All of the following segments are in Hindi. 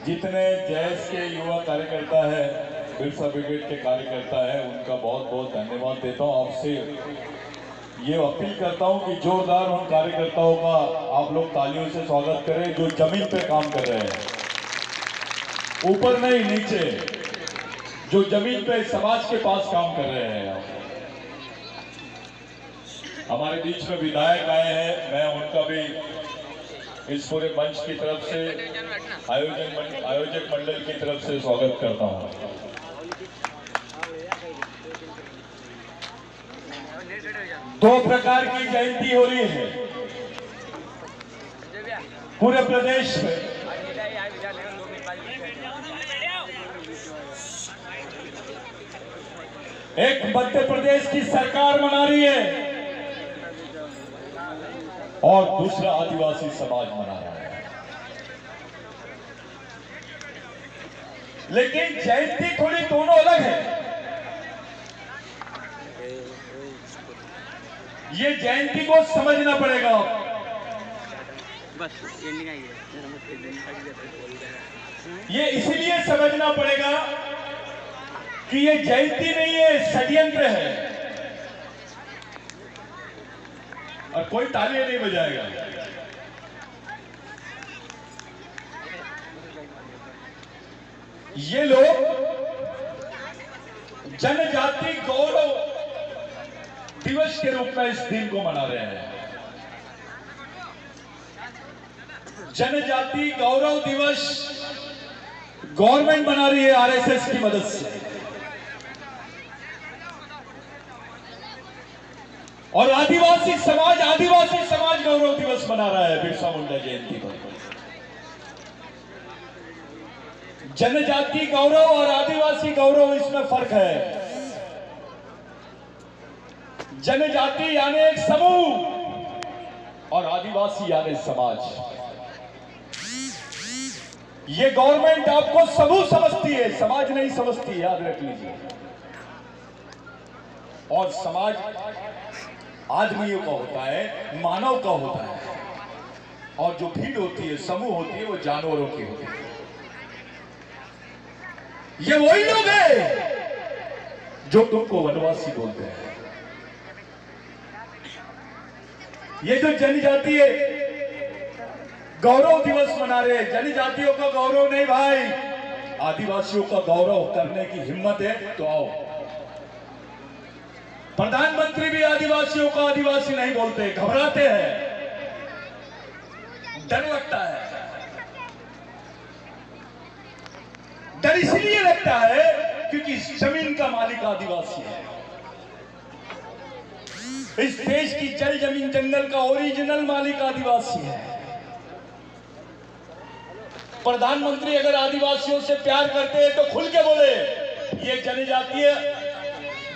जितने जैस के युवा कार्यकर्ता है, बिरसा ब्रिगेड के कार्यकर्ता है, उनका बहुत बहुत धन्यवाद देता हूँ। आपसे ये अपील करता हूँ कि जोरदार उन कार्यकर्ताओं का आप लोग तालियों से स्वागत करें जो जमीन पे काम कर रहे हैं, ऊपर नहीं नीचे, जो जमीन पे समाज के पास काम कर रहे हैं। हमारे बीच में विधायक आए हैं, मैं उनका भी इस पूरे मंच की तरफ से, आयोजक मंडल की तरफ से स्वागत करता हूं। दो प्रकार की जयंती हो रही है पूरे प्रदेश में। एक मध्य प्रदेश की सरकार मना रही है और दूसरा आदिवासी समाज मना रहा है। लेकिन जयंती थोड़ी दोनों अलग है। ये जयंती को समझना पड़ेगा। ये इसलिए समझना पड़ेगा कि ये जयंती नहीं है, षड्यंत्र है। और कोई तालियां नहीं बजाएगा। ये लोग जनजाति गौरव दिवस के रूप में इस दिन को मना रहे हैं। जनजाति गौरव दिवस गवर्नमेंट मना रही है आरएसएस की मदद से, और आदिवासी समाज गौरव दिवस मना रहा है बिरसा मुंडा जयंती पर। जनजाति गौरव और आदिवासी गौरव, इसमें फर्क है। जनजाति यानी एक समूह और आदिवासी यानी समाज। ये गवर्नमेंट आपको समूह समझती है, समाज नहीं समझती, याद रख लीजिए। और समाज आदमियों का होता है, मानव का होता है, और जो भीड़ होती है, समूह होती है, वो जानवरों की होती है। ये वही लोग हैं जो तुमको वनवासी बोलते हैं। ये जो जनजातीय गौरव दिवस मना रहे हैं, जनजातियों का गौरव नहीं भाई, आदिवासियों का गौरव करने की हिम्मत है तो आओ। प्रधानमंत्री भी आदिवासियों को आदिवासी नहीं बोलते, घबराते हैं, डर लगता है। डर इसलिए लगता है क्योंकि इस जमीन का मालिक आदिवासी है। इस देश की जल जमीन जंगल का ओरिजिनल मालिक आदिवासी है। प्रधानमंत्री अगर आदिवासियों से प्यार करते हैं तो खुल के बोले, ये जनजातीय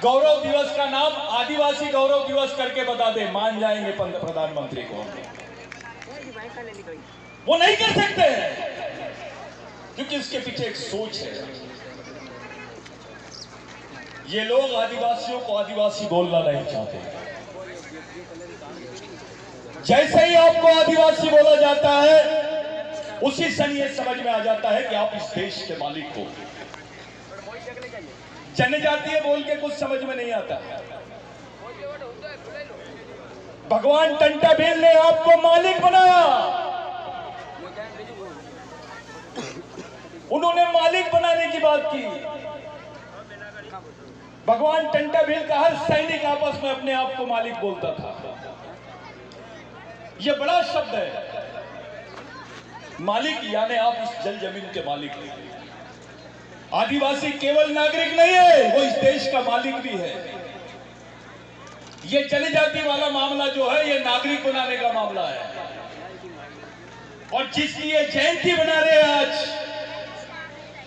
गौरव दिवस का नाम आदिवासी गौरव दिवस करके बता दे, मान जाएंगे प्रधानमंत्री को। वो नहीं कर सकते हैं क्योंकि इसके पीछे एक सोच है। ये लोग आदिवासियों को आदिवासी बोलना नहीं चाहते। जैसे ही आपको आदिवासी बोला जाता है, उसी क्षण ये समझ में आ जाता है कि आप इस देश के मालिक हो। जनजातीय बोल के कुछ समझ में नहीं आता। भगवान टंटाबेल ने आपको मालिक बनाया, उन्होंने मालिक बनाने की बात की। भगवान टंटाबेल का हर सैनिक आपस में अपने आप को मालिक बोलता था। यह बड़ा शब्द है, मालिक यानी आप इस जल जमीन के मालिक हैं। आदिवासी केवल नागरिक नहीं है, वो इस देश का मालिक भी है। ये जनजाति वाला मामला जो है, ये नागरिक बनाने का मामला है। और जिसलिए जयंती बना रहे हैं आज,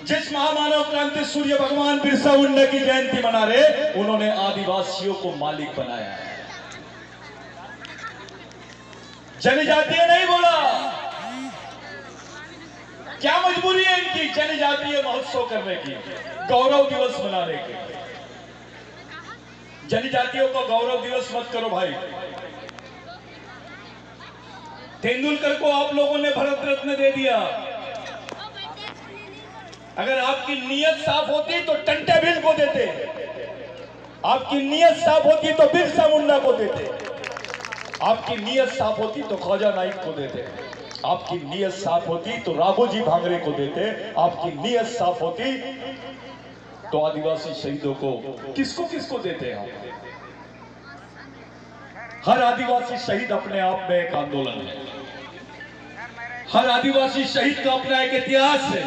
जिस महामानव क्रांति सूर्य भगवान बिरसा मुंडा की जयंती मना रहे, उन्होंने आदिवासियों को मालिक बनाया है। जनजातीय नहीं बोला। क्या मजबूरी है इनकी जनजातीय महोत्सव करने की, गौरव दिवस मनाने की? जनजातियों को गौरव दिवस मत करो भाई। तेंदुलकर को आप लोगों ने भारत रत्न दे दिया, अगर आपकी नीयत साफ होती तो टंटे बिल को देते, आपकी नीयत साफ होती तो बिरसा मुंडा को देते, आपकी नीयत साफ होती तो ख्वाजा नाइक को देते, आपकी नीयत साफ होती तो राघोजी भांगरे को देते, आपकी नीयत साफ होती तो आदिवासी शहीदों को किसको किसको देते हैं। हर आदिवासी शहीद अपने आप में एक आंदोलन है, हर आदिवासी शहीद का अपना एक इतिहास है।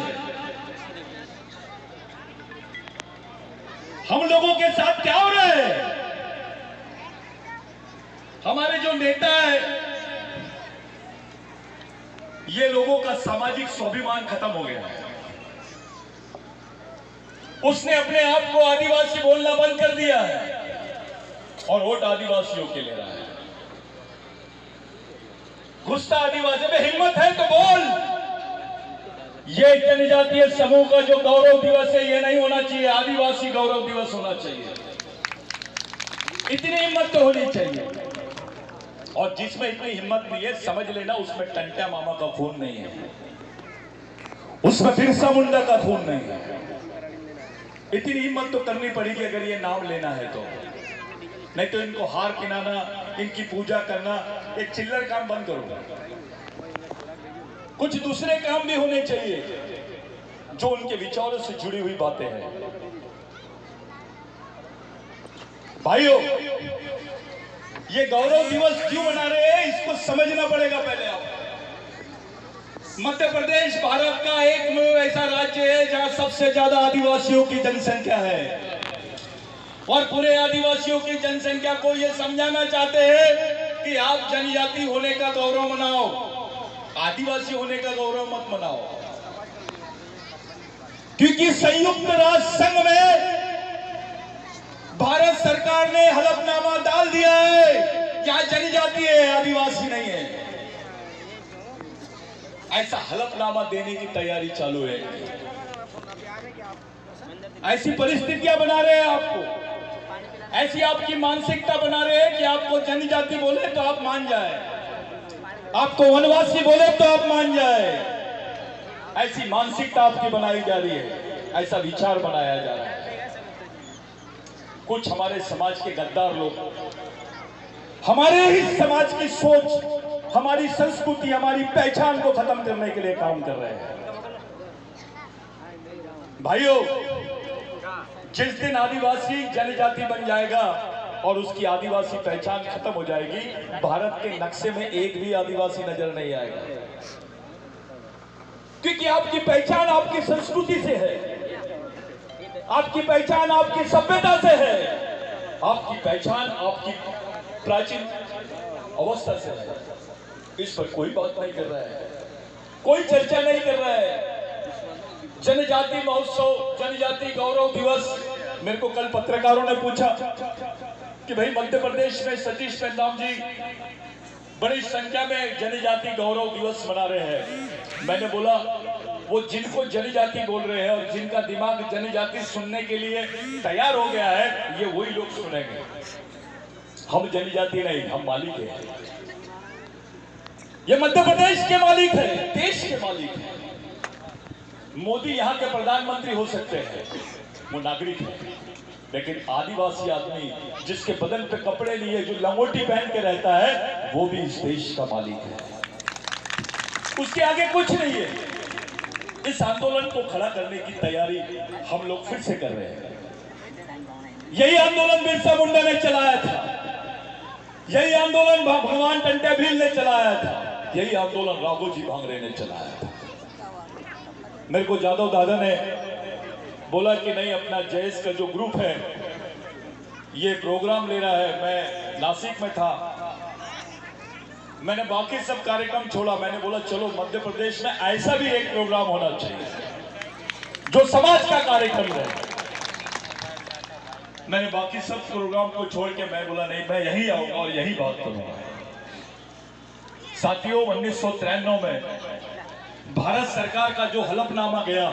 हम लोगों के साथ क्या हो रहा है? हमारे जो नेता है, ये लोगों का सामाजिक स्वाभिमान खत्म हो गया है। उसने अपने आप को आदिवासी बोलना बंद कर दिया है और वोट आदिवासियों के ले रहा है। घुसता आदिवासी में हिम्मत है तो बोल। ये जनजातीय समूह का जो गौरव दिवस है, ये नहीं होना चाहिए, आदिवासी गौरव दिवस होना चाहिए। इतनी हिम्मत तो होनी चाहिए। और जिसमें इतनी हिम्मत नहीं है, समझ लेना उसमें टंटा मामा का खून नहीं है, उसमें बिरसा मुंडा का खून नहीं है। इतनी हिम्मत तो करनी पड़ेगी अगर ये नाम लेना है तो, नहीं तो इनको हार पिनाना, इनकी पूजा करना, एक चिल्लर काम बंद करो। कुछ दूसरे काम भी होने चाहिए जो उनके विचारों से जुड़ी हुई बातें हैं। भाइयों, ये गौरव दिवस क्यों मना रहे हैं इसको समझना पड़ेगा पहले आप। मध्य प्रदेश भारत का एकमात्र ऐसा राज्य है जहां सबसे ज्यादा आदिवासियों की जनसंख्या है, और पूरे आदिवासियों की जनसंख्या को ये समझाना चाहते हैं कि आप जनजाति होने का गौरव मनाओ, आदिवासी होने का गौरव मत मनाओ। क्योंकि संयुक्त राष्ट्र संघ में भारत सरकार ने हलफनामा डाल दिया है, यहाँ जनजाति है, आदिवासी नहीं है। ऐसा हलफनामा देने की तैयारी चालू है। ऐसी परिस्थितियां बना रहे हैं आपको, ऐसी आपकी मानसिकता बना रहे हैं कि आपको जनजाति बोले तो आप मान जाए, आपको वनवासी बोले तो आप मान जाए। ऐसी मानसिकता आपकी बनाई जा रही है, ऐसा विचार बनाया जा रहा है। कुछ हमारे समाज के गद्दार लोग हमारे ही समाज की सोच, हमारी संस्कृति, हमारी पहचान को खत्म करने के लिए काम कर रहे हैं। भाइयों, जिस दिन आदिवासी जनजाति बन जाएगा और उसकी आदिवासी पहचान खत्म हो जाएगी, भारत के नक्शे में एक भी आदिवासी नजर नहीं आएगा। क्योंकि आपकी पहचान आपकी संस्कृति से है, आपकी पहचान आपकी सभ्यता से है, आपकी पहचान आपकी प्राचीन अवस्था से है। इस पर कोई बात नहीं कर रहा है, कोई चर्चा नहीं कर रहा है। जनजाति महोत्सव, जनजाति गौरव दिवस, मेरे को कल पत्रकारों ने पूछा कि भाई मध्य प्रदेश में सतीश पेंदाम जी बड़ी संख्या में जनजाति गौरव दिवस मना रहे हैं। मैंने बोला वो जिनको जनजाति बोल रहे हैं और जिनका दिमाग जनजाति सुनने के लिए तैयार हो गया है, ये वही लोग सुनेंगे। हम जनजाति नहीं, हम मालिक हैं। ये मध्य प्रदेश के मालिक है, देश के मालिक है। मोदी यहाँ के प्रधानमंत्री हो सकते हैं, वो नागरिक है, लेकिन आदिवासी आदमी जिसके बदन पे कपड़े लिए, जो लंगोटी पहन के रहता है, वो भी इस देश का मालिक है। उसके आगे कुछ नहीं है। इस आंदोलन को खड़ा करने की तैयारी हम लोग फिर से कर रहे हैं। यही आंदोलन बिरसा मुंडा ने चलाया था, यही आंदोलन भगवान टंटे भील ने चलाया था, यही आंदोलन राघोजी भांगरे ने चलाया था। मेरे को जादव दादा ने बोला कि नहीं, अपना जयस का जो ग्रुप है ये प्रोग्राम ले रहा है। मैं नासिक में था, मैंने बाकी सब कार्यक्रम छोड़ा। मैंने बोला चलो मध्य प्रदेश में ऐसा भी एक प्रोग्राम होना चाहिए जो समाज का कार्यक्रम है। मैंने बाकी सब प्रोग्राम को छोड़ के मैं बोला नहीं, मैं यही आऊंगा और यही बात करूंगा। साथियों, 1993 में भारत सरकार का जो हलफनामा गया,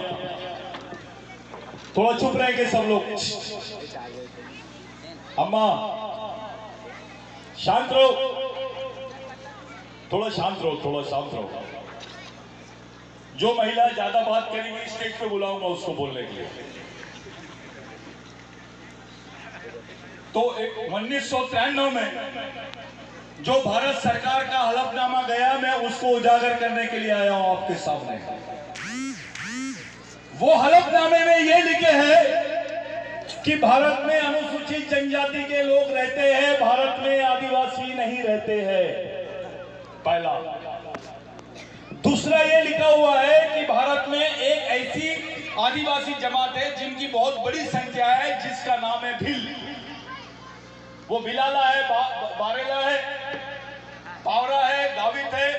थोड़ा चुप रहेंगे सब लोग, अम्मा शांत रहो, थोड़ा शांत रहो, थोड़ा शांत रहो। जो महिला ज्यादा बात करेंगी स्टेज पे बुलाऊंगा उसको बोलने के लिए। तो 1993 में जो भारत सरकार का हलफनामा गया, मैं उसको उजागर करने के लिए आया हूं आपके सामने। वो हलफनामे में ये लिखे हैं कि भारत में अनुसूचित जनजाति के लोग रहते हैं, भारत में आदिवासी नहीं रहते हैं, पहला। दूसरा ये लिखा हुआ है कि भारत में एक ऐसी आदिवासी जमात है जिनकी बहुत बड़ी संख्या है, जिसका नाम है भील। वो भिलाला है, बारेला है, पावरा है, गावित है।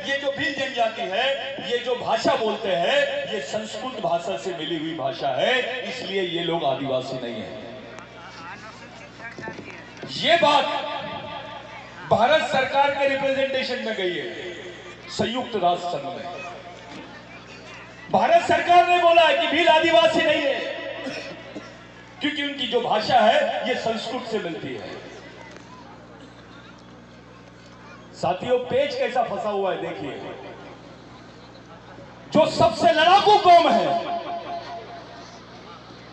ये जो भील जनजाति है, ये जो भाषा बोलते हैं, ये संस्कृत भाषा से मिली हुई भाषा है, इसलिए ये लोग आदिवासी नहीं है। ये बात भारत सरकार के रिप्रेजेंटेशन में गई है, संयुक्त राष्ट्र संघ में। भारत सरकार ने बोला है कि भील आदिवासी नहीं है, क्योंकि उनकी जो भाषा है ये संस्कृत से मिलती है। साथियों, पेच कैसा फंसा हुआ है देखिए। जो सबसे लड़ाकू कौम है,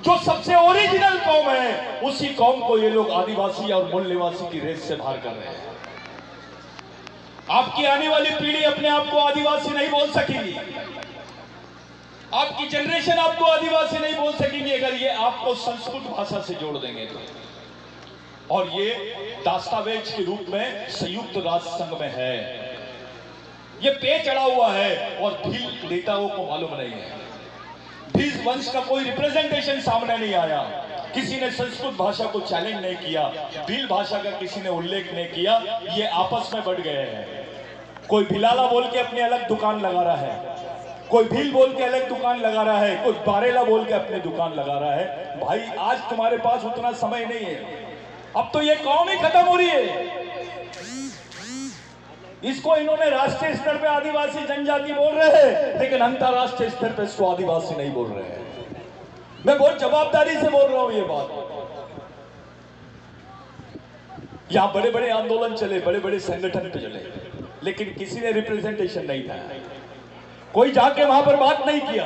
जो सबसे ओरिजिनल कौम है, उसी कौम को ये लोग आदिवासी और मूल निवासी की रेस से बाहर कर रहे हैं। आपकी आने वाली पीढ़ी अपने आप को आदिवासी नहीं बोल सकेगी, आपकी जनरेशन आपको आदिवासी नहीं बोल सकेगी अगर ये आपको संस्कृत भाषा से जोड़ देंगे तो। और ये दस्तावेज के रूप में संयुक्त राष्ट्र संघ में है, ये पे चढ़ा हुआ है और भील नेताओं को मालूम नहीं है। भील वंश का कोई रिप्रेजेंटेशन सामने नहीं आया, किसी ने संस्कृत भाषा को चैलेंज नहीं किया, भील भाषा का किसी ने उल्लेख नहीं किया। ये आपस में बढ़ गए हैं। कोई भिलाला बोल के अपनी अलग दुकान लगा रहा है, कोई भील बोल के अलग दुकान लगा रहा है, कोई बारेला बोल के अपनी दुकान लगा रहा है। भाई, आज तुम्हारे पास उतना समय नहीं है, अब तो ये कौम ही खत्म हो रही है। इसको इन्होंने राष्ट्रीय स्तर पे आदिवासी जनजाति बोल रहे हैं, लेकिन अंतरराष्ट्रीय स्तर पे इसको आदिवासी नहीं बोल रहे हैं। मैं बहुत जवाबदारी से बोल रहा हूं ये बात। यहां बड़े बड़े आंदोलन चले, बड़े बड़े संगठन पे चले, लेकिन किसी ने रिप्रेजेंटेशन नहीं था। कोई जाके वहां पर बात नहीं किया।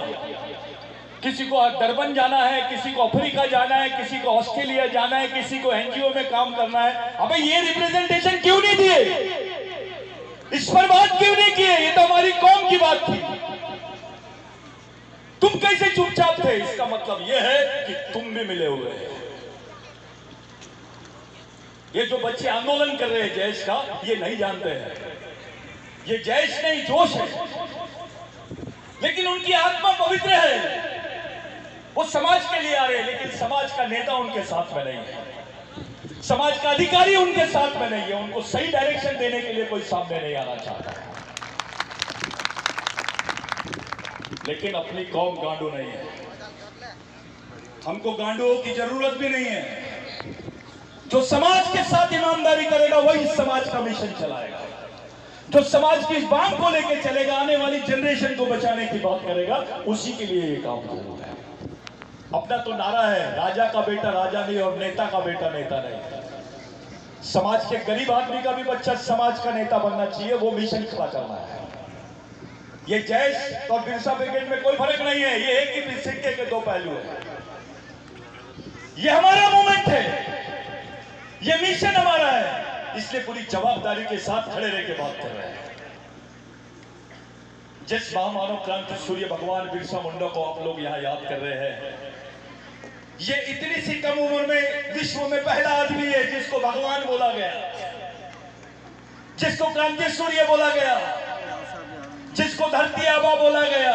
किसी को डरबन जाना है, किसी को अफ्रीका जाना है, किसी को ऑस्ट्रेलिया जाना है, किसी को एनजीओ में काम करना है। अबे ये रिप्रेजेंटेशन क्यों नहीं दिए? इस पर बात क्यों नहीं किए? ये तो हमारी कौम की बात थी। तुम कैसे चुपचाप थे? इसका मतलब यह है कि तुम भी मिले हुए हैं। ये जो बच्चे आंदोलन कर रहे हैं जैश का, ये नहीं जानते हैं ये जैश नहीं जोश है, लेकिन उनकी आत्मा पवित्र है। वो समाज के लिए आ रहे हैं, लेकिन समाज का नेता उनके साथ में नहीं है, समाज का अधिकारी उनके साथ में नहीं है। उनको सही डायरेक्शन देने के लिए कोई सामने नहीं आना चाहता है। लेकिन अपनी कौम गांडू नहीं है, हमको गांडुओं की जरूरत भी नहीं है। जो समाज के साथ ईमानदारी करेगा वही समाज का मिशन चलाएगा। जो समाज की इस बात को लेकर चलेगा, आने वाली जनरेशन को बचाने की बात करेगा, उसी के लिए ये काम जरूर है। अपना तो नारा है, राजा का बेटा राजा नहीं और नेता का बेटा नेता नहीं। समाज के गरीब आदमी का भी बच्चा समाज का नेता बनना चाहिए, वो मिशन खड़ा करना है। ये जैश और बिरसा ब्रिगेड में कोई फर्क नहीं है, ये एक ही सिक्के के दो पहलू है। ये हमारा मूवमेंट है, ये मिशन हमारा है, इसलिए पूरी जवाबदारी के साथ खड़े रह के बात कर रहे हैं। जिस महामानव क्रांति सूर्य भगवान बिरसा मुंडा को आप लोग यहाँ याद कर रहे हैं, ये इतनी सी कम उम्र में विश्व में पहला आदमी है जिसको भगवान बोला गया, जिसको क्रांति सूर्य बोला गया, जिसको धरती आबा बोला गया।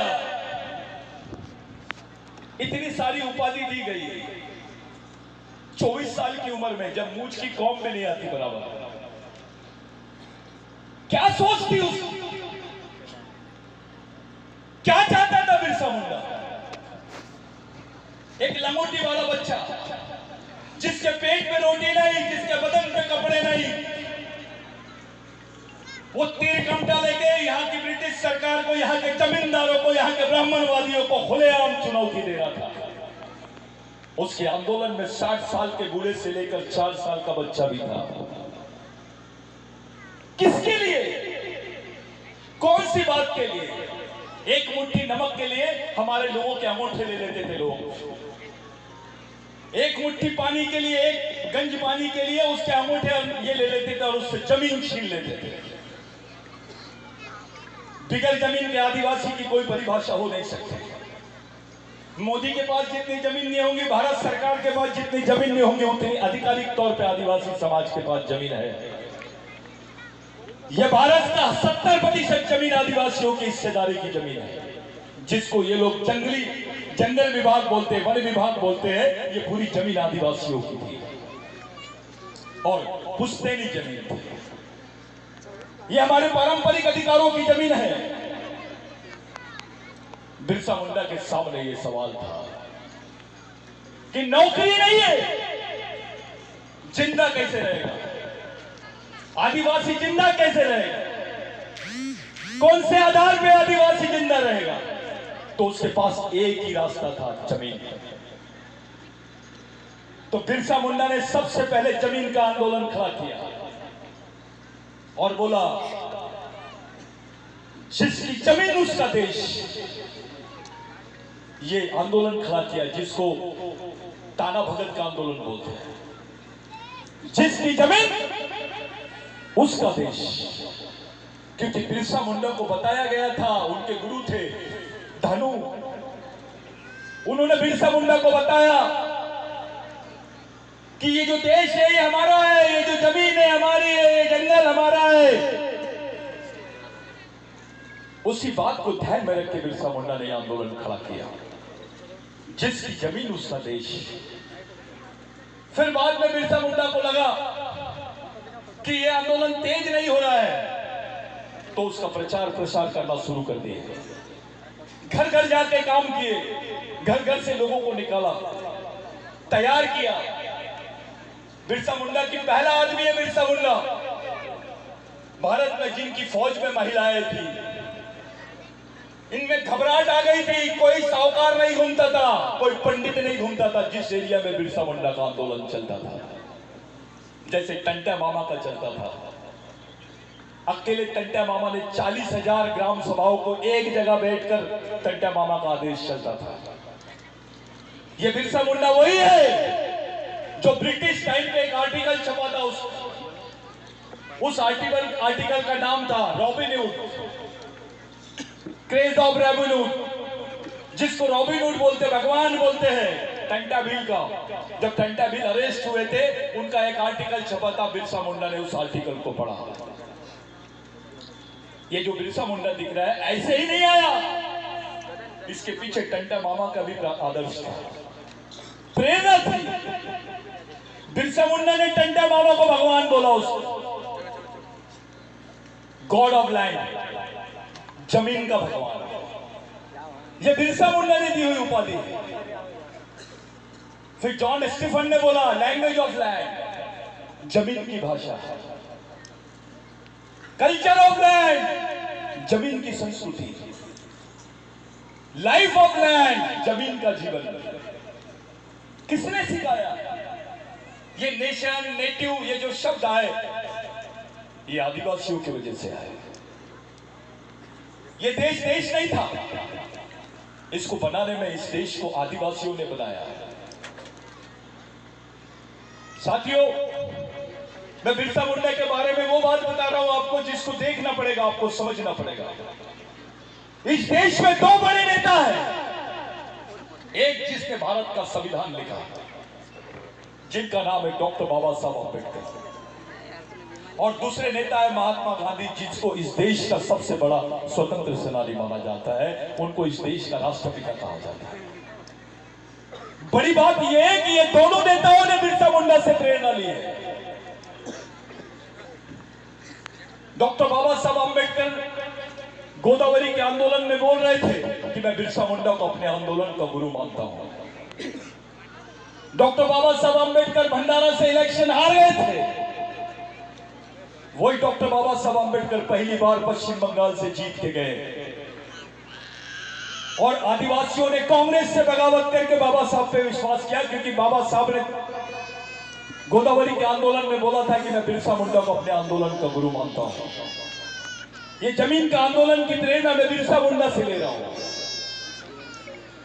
इतनी सारी उपाधि दी गई 24 साल की उम्र में, जब मूछ की कौम में नहीं आती बराबर। क्या सोच थी उसकी? क्या चाहता था बिरसा मुंडा? एक लंगोटी वाला बच्चा, जिसके पेट में रोटी नहीं, जिसके बदन पे कपड़े नहीं, वो तीर कमटा लेके यहाँ की ब्रिटिश सरकार को, यहाँ के जमींदारों को, यहाँ के ब्राह्मणवादियों को खुलेआम चुनौती दे रहा था। उसके आंदोलन में 60 साल के बूढ़े से लेकर 4 साल का बच्चा भी था। किसके लिए? कौन सी बात के लिए? एक मुट्ठी नमक के लिए हमारे लोगों के अंगूठे ले लेते थे लोग। एक मुट्ठी पानी के लिए, एक गंज पानी के लिए उसके अंगूठे ये ले लेते थे और उससे जमीन छीन लेते थे। बिगर जमीन के आदिवासी की कोई परिभाषा हो नहीं सकती। मोदी के पास जितनी जमीन नहीं होंगी, भारत सरकार के पास जितनी जमीन नहीं होंगी, उतनी आधिकारिक तौर पे आदिवासी समाज के पास जमीन है। यह भारत का 70% जमीन आदिवासियों की हिस्सेदारी की जमीन है, जिसको ये लोग जंगल विभाग बोलते हैं, वन विभाग बोलते हैं। ये पूरी जमीन आदिवासियों की थी और पुश्तैनी जमीन थी। ये हमारे पारंपरिक अधिकारों की जमीन है। बिरसा मुंडा के सामने ये सवाल था कि नौकरी नहीं है, जिंदा कैसे रहेगा? आदिवासी जिंदा कैसे रहेगा? कौन से आधार पे आदिवासी जिंदा रहेगा? तो उसके पास एक ही रास्ता था, जमीन। तो बिरसा मुंडा ने सबसे पहले जमीन का आंदोलन खड़ा किया और बोला, जिसकी जमीन उसका देश। ये आंदोलन खड़ा किया जिसको ताना भगत का आंदोलन बोलते हैं। जिसकी जमीन उसका देश, क्योंकि बिरसा मुंडा को बताया गया था, उनके गुरु थे धनु, उन्होंने बिरसा मुंडा को बताया कि ये जो देश है ये हमारा है, ये जो जमीन है हमारी है, ये जंगल हमारा है। उसी बात को ध्यान में रख के बिरसा मुंडा ने आंदोलन खड़ा किया, जिसकी जमीन उसका देश। फिर बाद में बिरसा मुंडा को लगा कि ये आंदोलन तेज नहीं हो रहा है, तो उसका प्रचार प्रसार करना शुरू कर दिया। घर घर जाके काम किए, घर घर से लोगों को निकाला, तैयार किया। बिरसा मुंडा की पहला आदमी है बिरसा मुंडा। भारत में जिनकी फौज में महिलाएं थी, इनमें घबराहट आ गई थी। कोई साहूकार नहीं घूमता था, कोई पंडित नहीं घूमता था जिस एरिया में बिरसा मुंडा का आंदोलन चलता था। जैसे टंटा मामा का चलता था, अकेले टंटा मामा ने 40,000 ग्राम सभाओं को एक जगह बैठकर टंटा मामा का आदेश चलता था। ये बिरसा मुंडा वही है जो ब्रिटिश टाइम पे एक आर्टिकल छपा था। उस आर्टिकल का नाम था robin hood, craze of robin hood, जिसको रॉबिन हुड बोलते, भगवान बोलते हैं टंटा भील का। जब टंटा भील अरेस्ट हुए थे, उनका एक आर्टिकल छपा था, बिरसा मुंडा ने उस आर्टिकल को पढ़ा। ये जो बिरसा मुंडा दिख रहा है ऐसे ही नहीं आया, इसके पीछे टंटा मामा का भी आदर्श था, प्रेरणा थी। बिरसा मुंडा ने टंटा मामा को भगवान बोला, उसको गॉड ऑफ लैंड, जमीन का भगवान। ये बिरसा मुंडा ने दी हुई उपाधि। फिर जॉन स्टीफन ने बोला लैंग्वेज ऑफ लैंड, जमीन की भाषा। कल्चर ऑफ लैंड, जमीन की संस्कृति। लाइफ ऑफ लैंड, जमीन का जीवन। किसने सिखाया? ये नेशन, नेटिव, ये जो शब्द आए, ये आदिवासियों की वजह से आए। ये देश देश नहीं था, इसको बनाने में इस देश को आदिवासियों ने बनाया। साथियों, मैं बिरसा मुंडा के बारे में वो बात बता रहा हूं आपको जिसको देखना पड़ेगा, आपको समझना पड़ेगा। इस देश में दो बड़े नेता हैं। एक जिसने भारत का संविधान लिखा, जिनका नाम है डॉक्टर बाबा साहब अम्बेडकर, और दूसरे नेता है महात्मा गांधी, जिसको इस देश का सबसे बड़ा स्वतंत्र सेनानी माना जाता है। उनको इस देश का राष्ट्रपिता कहा जाता है। बड़ी बात यह है कि ये दोनों नेताओं ने बिरसा मुंडा से प्रेरणा ली है। डॉक्टर बाबा साहब अम्बेडकर गोदावरी के आंदोलन में बोल रहे थे कि मैं बिरसा मुंडा को अपने आंदोलन का गुरु मानता हूं। डॉक्टर बाबा साहब अम्बेडकर भंडारा से इलेक्शन हार गए थे। वही डॉक्टर बाबा साहब अम्बेडकर पहली बार पश्चिम बंगाल से जीत के गए और आदिवासियों ने कांग्रेस से बगावत करके बाबा साहब पे विश्वास किया, क्योंकि बाबा साहब ने गोदावरी के आंदोलन में बोला था कि मैं बिरसा मुंडा को अपने आंदोलन का गुरु मानता हूं। ये जमीन का आंदोलन की प्रेरणा मैं बिरसा मुंडा से ले रहा हूं।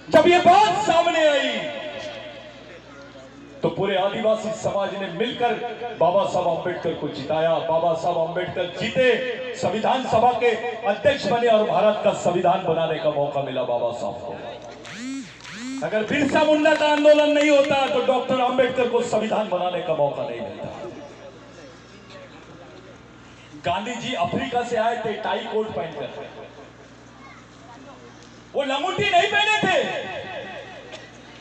जब ये बात सामने आई तो पूरे आदिवासी समाज ने मिलकर बाबा साहब अम्बेडकर को जिताया। बाबा साहब अम्बेडकर जीते, संविधान सभा के अध्यक्ष बने और भारत का संविधान बनाने का मौका मिला बाबा साहब को। अगर बिरसा मुंडा का आंदोलन नहीं होता तो डॉक्टर अम्बेडकर को संविधान बनाने का मौका नहीं मिलता। गांधी जी अफ्रीका से आए थे टाई कोट पहनकर, वो लंगोटी नहीं पहने थे,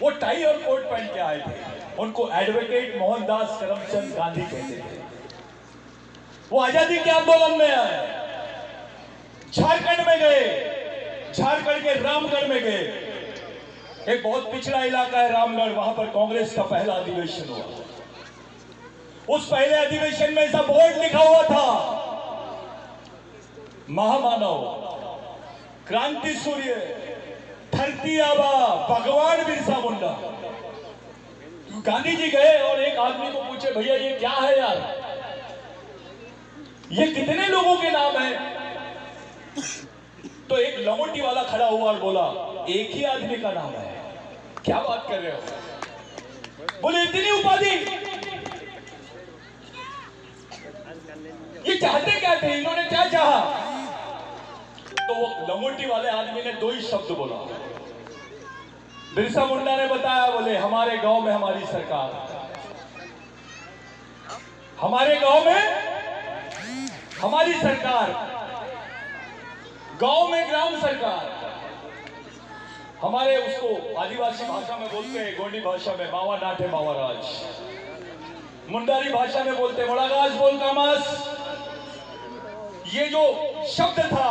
वो टाई और कोट पहन के आए थे। उनको एडवोकेट मोहनदास करमचंद गांधी कहते थे। वो आजादी के आंदोलन में आए, झारखंड में गए, झारखंड के रामगढ़ में गए। एक बहुत पिछड़ा इलाका है रामगढ़, वहां पर कांग्रेस का पहला अधिवेशन हुआ। उस पहले अधिवेशन में ऐसा बोर्ड लिखा हुआ था, महामानव, क्रांति सूर्य, धरती आबा, भगवान बिरसा मुंडा। गांधी जी गए और एक आदमी को पूछे, भैया ये क्या है यार, ये कितने लोगों के नाम है? तो एक लंगोटी वाला खड़ा हुआ और बोला, एक ही आदमी का नाम है। क्या बात कर रहे हो? बोले इतनी उपाधि, ये चाहते क्या थे, इन्होंने क्या चाहा? तो वो लंगोटी वाले आदमी ने दो ही शब्द बोला। बिरसा मुंडा ने बताया, बोले हमारे गांव में हमारी सरकार, हमारे गांव में हमारी सरकार, गांव में ग्राम सरकार। हमारे उसको आदिवासी भाषा में बोलते हैं, गोंडी भाषा में मावा नाटे मावा राज, मुंडारी भाषा में बोलते मोड़ागाज बोल कामास। ये जो शब्द था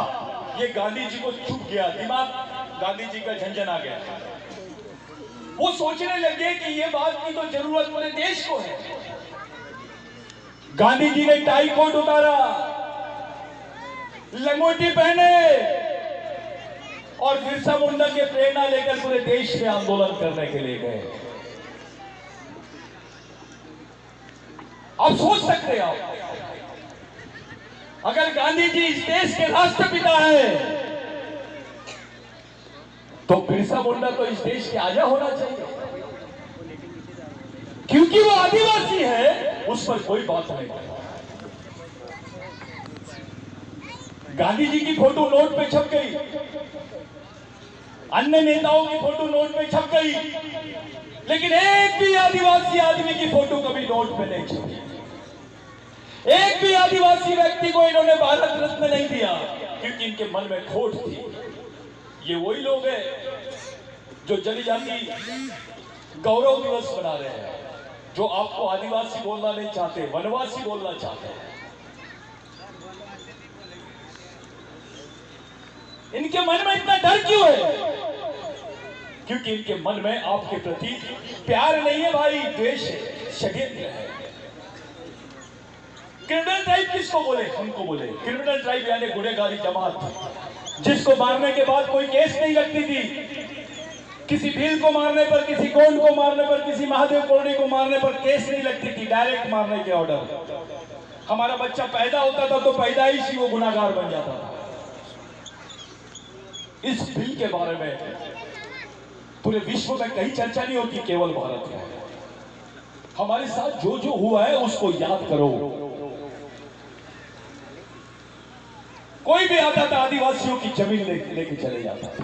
ये गांधी जी को चुप गया, दिमाग गांधी जी का झंझन आ गया। वो सोचने लगे कि ये बात की तो जरूरत पूरे देश को है। गांधी जी ने टाई कोट उतारा, लंगोटी पहने और बिरसा मुंडा के प्रेरणा लेकर पूरे देश में आंदोलन करने के लिए गए। आप सोच सकते हैं, आप अगर गांधी जी इस देश के राष्ट्रपिता हैं तो बिरसा मुंडा तो इस देश के आजा होना चाहिए, क्योंकि वो आदिवासी है, उस पर कोई बात नहीं। गांधी जी की फोटो नोट पे छप गई, अन्य नेताओं की फोटो नोट पे छप गई, लेकिन एक भी आदिवासी आदमी की फोटो कभी नोट पे नहीं छपी। एक भी आदिवासी व्यक्ति को इन्होंने भारत रत्न नहीं दिया, क्योंकि इनके मन में खोट थी। ये वही लोग हैं जो जनजाति गौरव दिवस मना रहे हैं, जो आपको आदिवासी बोलना नहीं चाहते, वनवासी बोलना चाहते हैं। इनके मन में इतना डर क्यों है? क्योंकि इनके मन में आपके प्रति प्यार नहीं है भाई, द्वेष है, षड्यंत्र है। क्रिमिनल ट्राइब किसको बोले? हमको बोले क्रिमिनल ट्राइब, यानी गुनहगारी जमात, जिसको मारने के बाद कोई केस नहीं लगती थी। किसी भील को मारने पर, किसी गोंड को मारने पर, किसी महादेव कोरडी को मारने पर केस नहीं लगती थी, डायरेक्ट मारने के ऑर्डर। हमारा बच्चा पैदा होता था तो पैदाइश ही वो गुनाहगार बन जाता था। इस बिल के बारे में पूरे विश्व में कहीं चर्चा नहीं होती, केवल भारत में। हमारे साथ जो जो हुआ है उसको याद करो। कोई भी आता था आदिवासियों की जमीन लेके चले जाता था।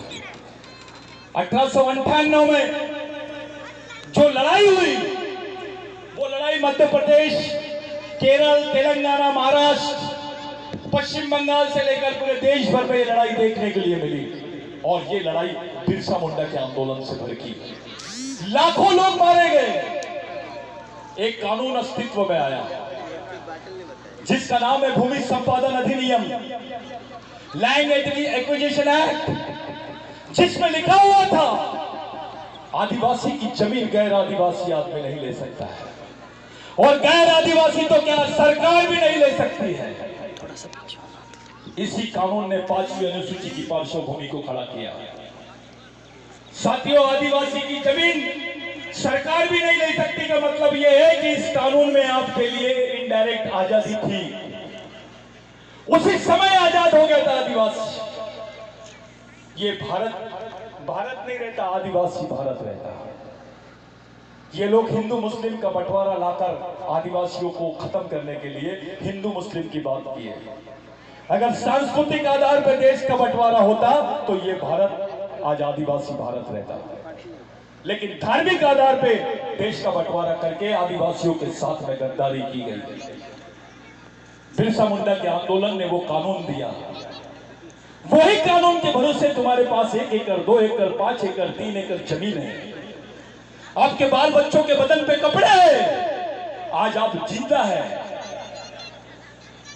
1898 में जो लड़ाई हुई, वो लड़ाई मध्य प्रदेश, केरल, तेलंगाना, महाराष्ट्र, पश्चिम बंगाल से लेकर पूरे देश भर में ये लड़ाई देखने के लिए मिली। और ये लड़ाई बिरसा मुंडा के आंदोलन से भड़की, लाखों लोग मारे गए। एक कानून अस्तित्व में आया जिसका नाम है भूमि संपादन अधिनियम, लैंड एक्विजिशन एक्ट, जिसमें लिखा हुआ था आदिवासी की जमीन गैर आदिवासी आदमी नहीं ले सकता है, और गैर आदिवासी तो क्या सरकार भी नहीं ले सकती है। इसी कानून ने 5वीं अनुसूची की पार्श्वभूमि को खड़ा किया। साथियों, आदिवासी की जमीन सरकार भी नहीं ले सकती का मतलब यह है कि इस कानून में आपके लिए इनडायरेक्ट आजादी थी। उसी समय आजाद हो गया था आदिवासी। ये भारत नहीं रहता, आदिवासी भारत रहता। ये लोग हिंदू मुस्लिम का बंटवारा लाकर आदिवासियों को खत्म करने के लिए हिंदू मुस्लिम की बात की है। अगर सांस्कृतिक आधार पर देश का बंटवारा होता तो ये भारत आज आदिवासी भारत रहता, लेकिन धार्मिक आधार पे देश का बंटवारा करके आदिवासियों के साथ में गद्दारी की गई। बिरसा मुंडा के आंदोलन ने वो कानून दिया, वही कानून के भरोसे तुम्हारे पास 1 एकड़ 2 एकड़ 5 एकड़ 3 एकड़ जमीन है, आपके बाल बच्चों के बदन पे कपड़े हैं, आज आप जिंदा है,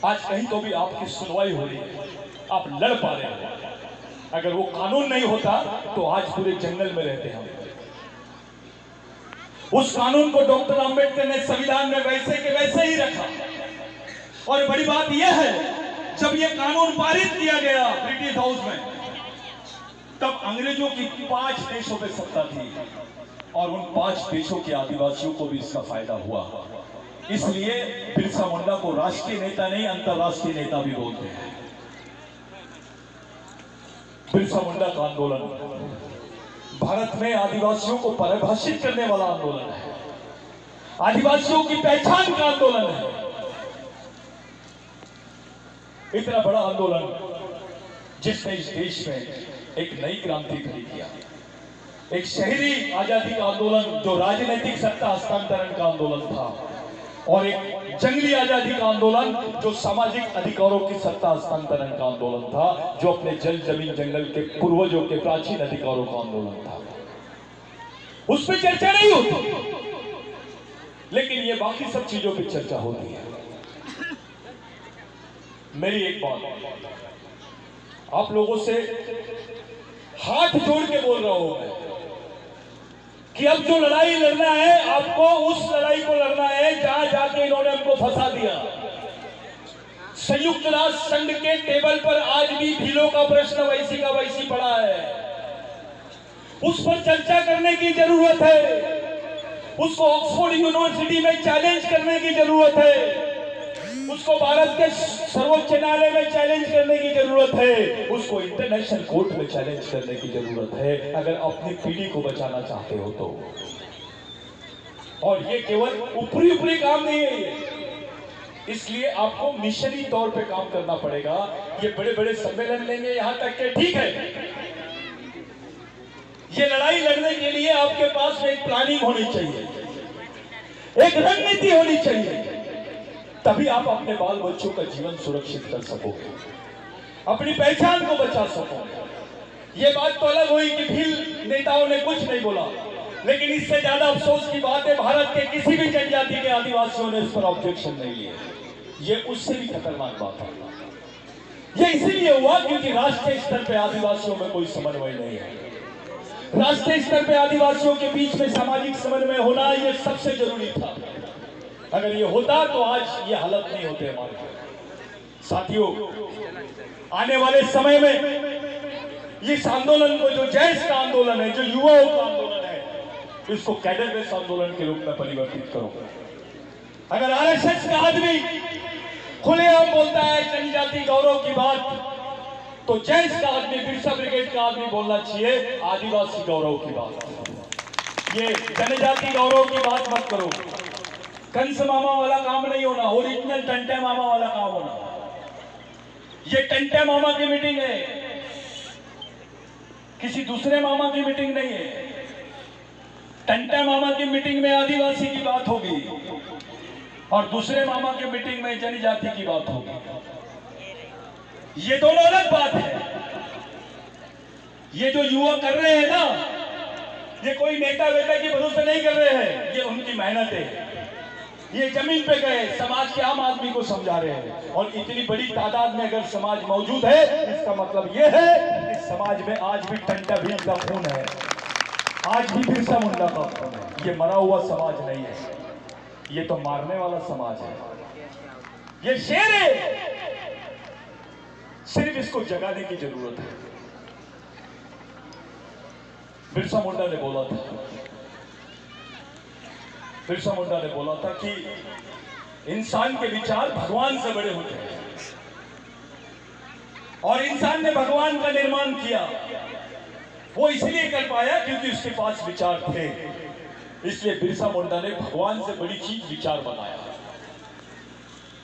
आज कहीं तो भी आपकी सुनवाई हो रही है, आप लड़ पा रहे हैं। अगर वो कानून नहीं होता तो आज पूरे जंगल में रहते हम। उस कानून को डॉक्टर अंबेडकर ने संविधान में वैसे के वैसे ही रखा। और बड़ी बात यह है, जब यह कानून पारित किया गया ब्रिटिश हाउस में, तब अंग्रेजों की 5 देशों पे सत्ता थी और उन 5 देशों के आदिवासियों को भी इसका फायदा हुआ। इसलिए बिरसा मुंडा को राष्ट्रीय नेता नहीं, अंतरराष्ट्रीय नेता भी बोलते हैं। बिरसा मुंडा का आंदोलन भारत में आदिवासियों को परिभाषित करने वाला आंदोलन है, आदिवासियों की पहचान का आंदोलन है। इतना बड़ा आंदोलन जिसने इस देश में एक नई क्रांति खड़ी किया, एक शहरी आजादी का आंदोलन जो राजनीतिक सत्ता हस्तांतरण का आंदोलन था, और एक जंगली आजादी का आंदोलन जो सामाजिक अधिकारों की सत्ता हस्तांतरण का आंदोलन था, जो अपने जल जमीन जंगल के पूर्वजों के प्राचीन अधिकारों का आंदोलन था। उस पर चर्चा नहीं होती, लेकिन ये बाकी सब चीजों पर चर्चा होती है। मेरी एक बात आप लोगों से हाथ जोड़ के बोल रहा हूं मैं कि अब जो लड़ाई लड़ना है, आपको उस लड़ाई को लड़ना है जहां जाके इन्होंने हमको फंसा दिया। संयुक्त राष्ट्र संघ के टेबल पर आज भी भीलों का प्रश्न वैसी का वैसी पड़ा है, उस पर चर्चा करने की जरूरत है। उसको ऑक्सफोर्ड यूनिवर्सिटी में चैलेंज करने की जरूरत है, उसको भारत के सर्वोच्च न्यायालय में चैलेंज करने की जरूरत है, उसको इंटरनेशनल कोर्ट में चैलेंज करने की जरूरत है, अगर अपनी पीढ़ी को बचाना चाहते हो तो। और ये केवल ऊपरी ऊपरी काम नहीं है, इसलिए आपको मिशनरी तौर पे काम करना पड़ेगा। ये बड़े बड़े सम्मेलन लेंगे यहां तक के, ठीक है, ये लड़ाई लड़ने के लिए आपके पास एक प्लानिंग होनी चाहिए, एक रणनीति होनी चाहिए, तभी आप अपने बाल बच्चों का जीवन सुरक्षित कर सकोगे, अपनी पहचान को बचा सकोगे। ये बात तो अलग हुई कि भील नेताओं ने कुछ नहीं बोला, लेकिन इससे ज्यादा अफसोस की बात है भारत के किसी भी जनजाति के आदिवासियों ने इस पर ऑब्जेक्शन नहीं लिए। ये उससे भी खतरनाक बात है। ये इसीलिए हुआ क्योंकि राष्ट्रीय स्तर पर आदिवासियों में कोई समन्वय नहीं है। राष्ट्रीय स्तर पर आदिवासियों के बीच में सामाजिक समन्वय होना ये सबसे जरूरी था। अगर ये होता तो आज ये हालत नहीं होते हमारे। साथियों, आने वाले समय में इस आंदोलन को, जो जैश का आंदोलन है, जो युवाओं का आंदोलन है, इसको कैडर बेस आंदोलन के रूप में परिवर्तित करो। अगर आरएसएस का आदमी खुलेआम बोलता है जनजाति गौरव की बात, तो जैश का आदमी, बिरसा ब्रिगेड का आदमी बोलना चाहिए आदिवासी गौरव की बात। ये जनजाति गौरव की बात मत करो। कंस मामा वाला काम नहीं होना, ओरिजिनल टंटे मामा वाला काम होना। ये टंटे मामा की मीटिंग है, किसी दूसरे मामा की मीटिंग नहीं है। टंटे मामा की मीटिंग में आदिवासी की बात होगी और दूसरे मामा की मीटिंग में जनजाति की बात होगी। ये दोनों अलग बात है। ये जो युवा कर रहे हैं ना, ये कोई नेता वेता के भरोसे नहीं कर रहे हैं, ये उनकी मेहनत है। ये जमीन पे गए, समाज के आम आदमी को समझा रहे हैं, और इतनी बड़ी तादाद में अगर समाज मौजूद है, इसका मतलब ये है कि समाज में आज भी टंटा भील का खून है, आज भी बिरसा मुंडा का खून है। ये मरा हुआ समाज नहीं है, ये तो मारने वाला समाज है। ये शेर है, सिर्फ इसको जगाने की जरूरत है। बिरसा मुंडा ने बोला था, बिरसा मुंडा ने बोला था कि इंसान के विचार भगवान से बड़े होते हैं। और इंसान ने भगवान का निर्माण किया। वो इसलिए कर पाया क्योंकि उसके पास विचार थे। इसलिए बिरसा मुंडा ने भगवान से बड़ी चीज विचार बनाया।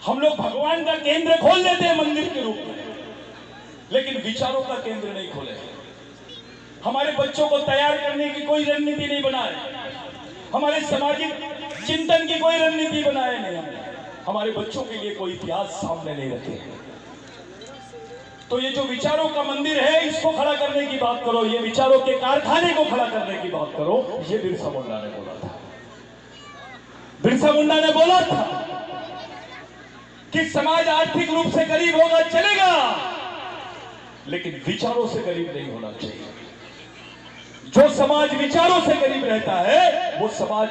हम लोग भगवान का केंद्र खोल लेते हैं मंदिर के रूप में, लेकिन विचारों का केंद्र नहीं खोले। हमारे बच्चों को तैयार करने की कोई रणनीति नहीं बनाए, हमारे सामाजिक चिंतन की कोई रणनीति बनाए नहीं, हमारे बच्चों के लिए कोई इतिहास सामने नहीं रखे। तो ये जो विचारों का मंदिर है, इसको खड़ा करने की बात करो, ये विचारों के कारखाने को खड़ा करने की बात करो। ये बिरसा मुंडा ने बोला था। बिरसा मुंडा ने बोला था कि समाज आर्थिक रूप से गरीब होगा चलेगा, लेकिन विचारों से गरीब नहीं होना चाहिए। जो समाज विचारों से गरीब रहता है, वो समाज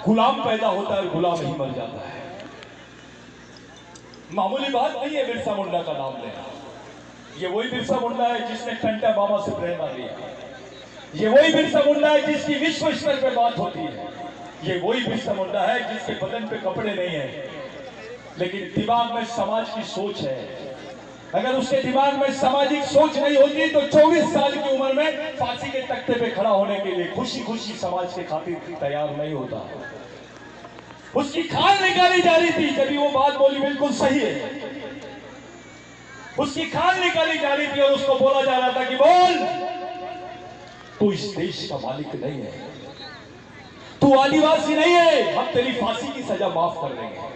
गुलाम पैदा होता है और गुलाम ही मर जाता है। मामूली बात नहीं है बिरसा मुंडा का नाम लेना। ये वही बिरसा मुंडा है जिसने टंटा मामा से प्रेरणा ली। ये वही बिरसा मुंडा है जिसकी विश्व स्तर पे बात होती है। ये वही बिरसा मुंडा है जिसके बदन पे कपड़े नहीं है, लेकिन दिमाग में समाज की सोच है। अगर उसके दिमाग में सामाजिक सोच नहीं होती तो 24 साल की उम्र में फांसी के तख्ते पे खड़ा होने के लिए खुशी खुशी समाज के खातिर तैयार नहीं होता। उसकी खाल निकाली जा रही थी, जब वो बात बोली बिल्कुल सही है। उसकी खाल निकाली जा रही थी और उसको बोला जा रहा था कि बोल, तू इस देश का मालिक नहीं है, तू आदिवासी नहीं है, हम तेरी फांसी की सजा माफ कर देंगे।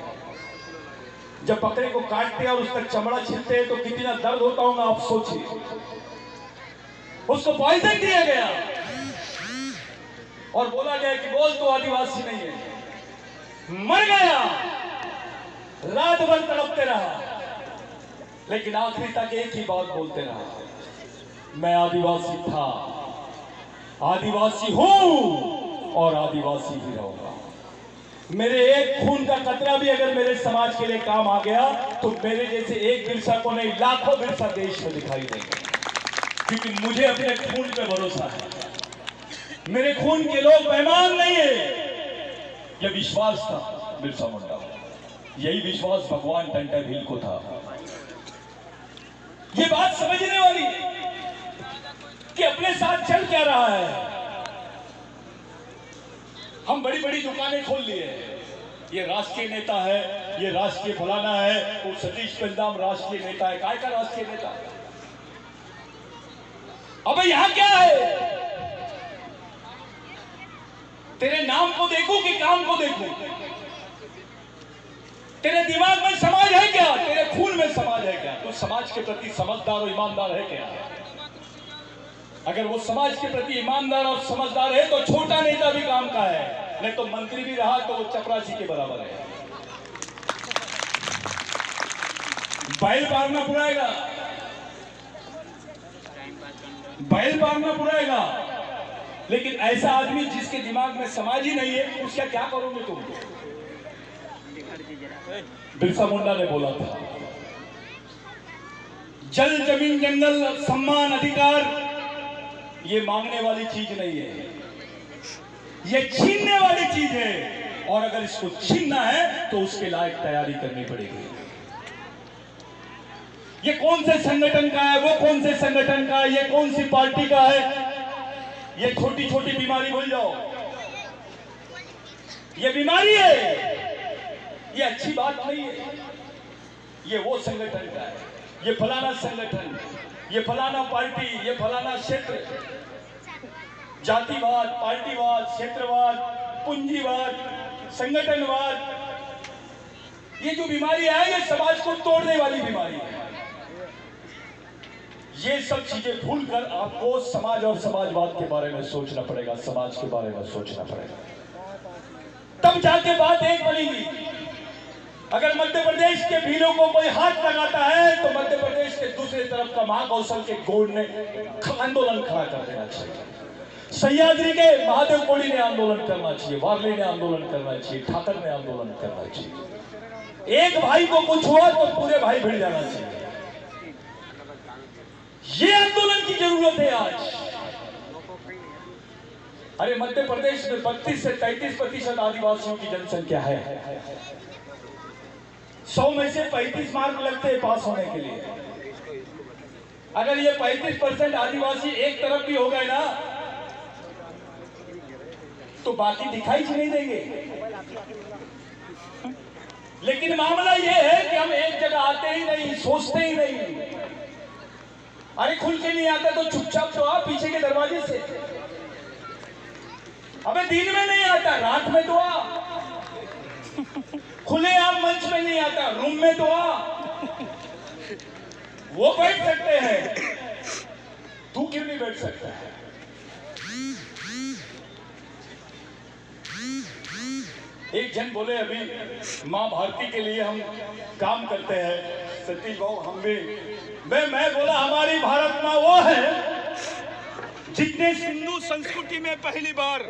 जब बकरे को काटते हैं और उसका चमड़ा छीलते हैं तो कितना दर्द होता होगा आप सोचिए। उसको पॉइजन दिया गया और बोला गया कि बोल तू आदिवासी नहीं है। मर गया, रात भर तड़पते रहा, लेकिन आखिरी तक एक ही बात बोलते रहा, मैं आदिवासी था, आदिवासी हूं और आदिवासी ही रहूंगा। मेरे एक खून का कतरा भी अगर मेरे समाज के लिए काम आ गया तो मेरे जैसे एक बिरसा को नहीं, लाखों बिरसा देश में दिखाई देंगे, क्योंकि मुझे अपने खून पे भरोसा है। मेरे खून के लोग मेहमान नहीं है। यह विश्वास था बिरसा मुंडा, यही विश्वास भगवान टंटा भील को था। ये बात समझने वाली कि अपने साथ चल क्या रहा है। हम बड़ी बड़ी दुकानें खोल लिए, ये राष्ट्रीय नेता है, ये राष्ट्रीय फलाना है, वो सतीश पेंदाम राष्ट्रीय नेता है। काय का राष्ट्रीय नेता? अबे यहां क्या है? तेरे नाम को देखूं कि काम को देखूं? तेरे दिमाग में समाज है क्या? तेरे खून में समाज है क्या? तो समाज के प्रति समझदार और ईमानदार है क्या? अगर वो समाज के प्रति ईमानदार और समझदार है तो छोटा नेता भी काम का है, नहीं तो मंत्री भी रहा तो वो चपरासी के बराबर है। बैल पालना बुराएगा, बैल पालना बुराएगा, लेकिन ऐसा आदमी जिसके दिमाग में समाज ही नहीं है, उसका क्या करोगे तुम? बिरसा मुंडा ने बोला था, जल जमीन जंगल सम्मान अधिकार ये मांगने वाली चीज नहीं है, ये छीनने वाली चीज है। और अगर इसको छीनना है तो उसके लायक तैयारी करनी पड़ेगी। ये कौन से संगठन का है, वो कौन से संगठन का है, ये कौन सी पार्टी का है, ये छोटी छोटी बीमारी भूल जाओ। ये बीमारी है, ये अच्छी बात नहीं है। ये वो संगठन का है, ये फलाना संगठन, ये फलाना पार्टी, ये फलाना क्षेत्र, जातिवाद, पार्टीवाद, क्षेत्रवाद, पूंजीवाद, संगठनवाद, ये जो बीमारी है ये समाज को तोड़ने वाली बीमारी है। ये सब चीजें भूलकर आपको समाज और समाजवाद के बारे में सोचना पड़ेगा, समाज के बारे में सोचना पड़ेगा, तब जाके बात एक बनेगी। अगर मध्य प्रदेश के भीलों को कोई हाथ लगाता है तो मध्य प्रदेश के दूसरी तरफ का महाकौशल के गोड़ ने आंदोलन खड़ा कर देना चाहिए। सह्याद्री के महादेव कोड़ी ने आंदोलन करना चाहिए, वार्ले ने आंदोलन करना चाहिए, ठाकर ने आंदोलन करना चाहिए। एक भाई को कुछ हुआ तो पूरे भाई भिड़ जाना चाहिए। ये आंदोलन की जरूरत है आज। अरे मध्य प्रदेश में 32 से 33% आदिवासियों की जनसंख्या है। 100 में से 35 मार्क लगते हैं पास होने के लिए। अगर ये 35% आदिवासी एक तरफ भी हो गए ना तो बाकी दिखाई नहीं देंगे। लेकिन मामला ये है कि हम एक जगह आते ही नहीं, सोचते ही नहीं। अरे खुल के नहीं आता तो चुपचाप तो आ पीछे के दरवाजे से। अबे दिन में नहीं आता, रात में तो आ। खुले आम मंच में नहीं आता, रूम में तो आ। वो बैठ सकते हैं, तू क्यों नहीं बैठ सकता है? एक जन बोले अभी मां भारती के लिए हम काम करते हैं, सतीश भाऊ हम भी। मैं बोला हमारी भारत मां वो है जितने सिंधु संस्कृति में पहली बार।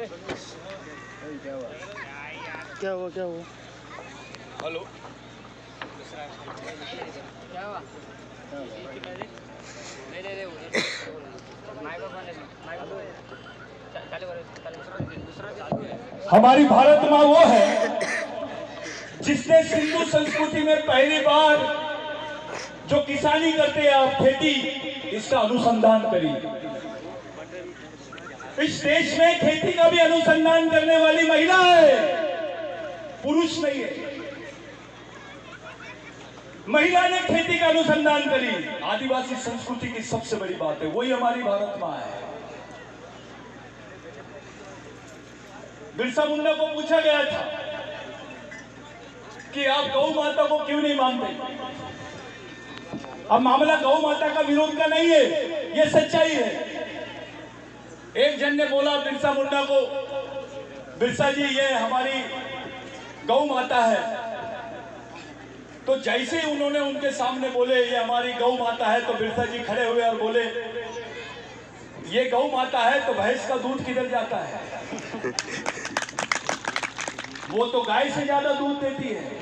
क्या हुआ? हेलो, क्या हुआ? हमारी भारत मां वो है जिसने सिंधु संस्कृति में पहली बार जो किसानी करते हैं आप, खेती, इसका अनुसंधान करी। इस देश में खेती का भी अनुसंधान करने वाली महिला है, पुरुष नहीं है। महिला ने खेती का अनुसंधान करी। आदिवासी संस्कृति की सबसे बड़ी बात है, वही हमारी भारत मां है। बिरसा मुंडा को पूछा गया था कि आप गौ माता को क्यों नहीं मानते? अब मामला गौ माता का विरोध का नहीं है, यह सच्चाई है। एक जन ने बोला बिरसा मुंडा को, बिरसा जी ये हमारी गौ माता है। तो जैसे ही उन्होंने उनके सामने बोले ये हमारी गौ माता है, तो बिरसा जी खड़े हुए और बोले ये गौ माता है तो भैंस का दूध किधर जाता है? वो तो गाय से ज्यादा दूध देती है।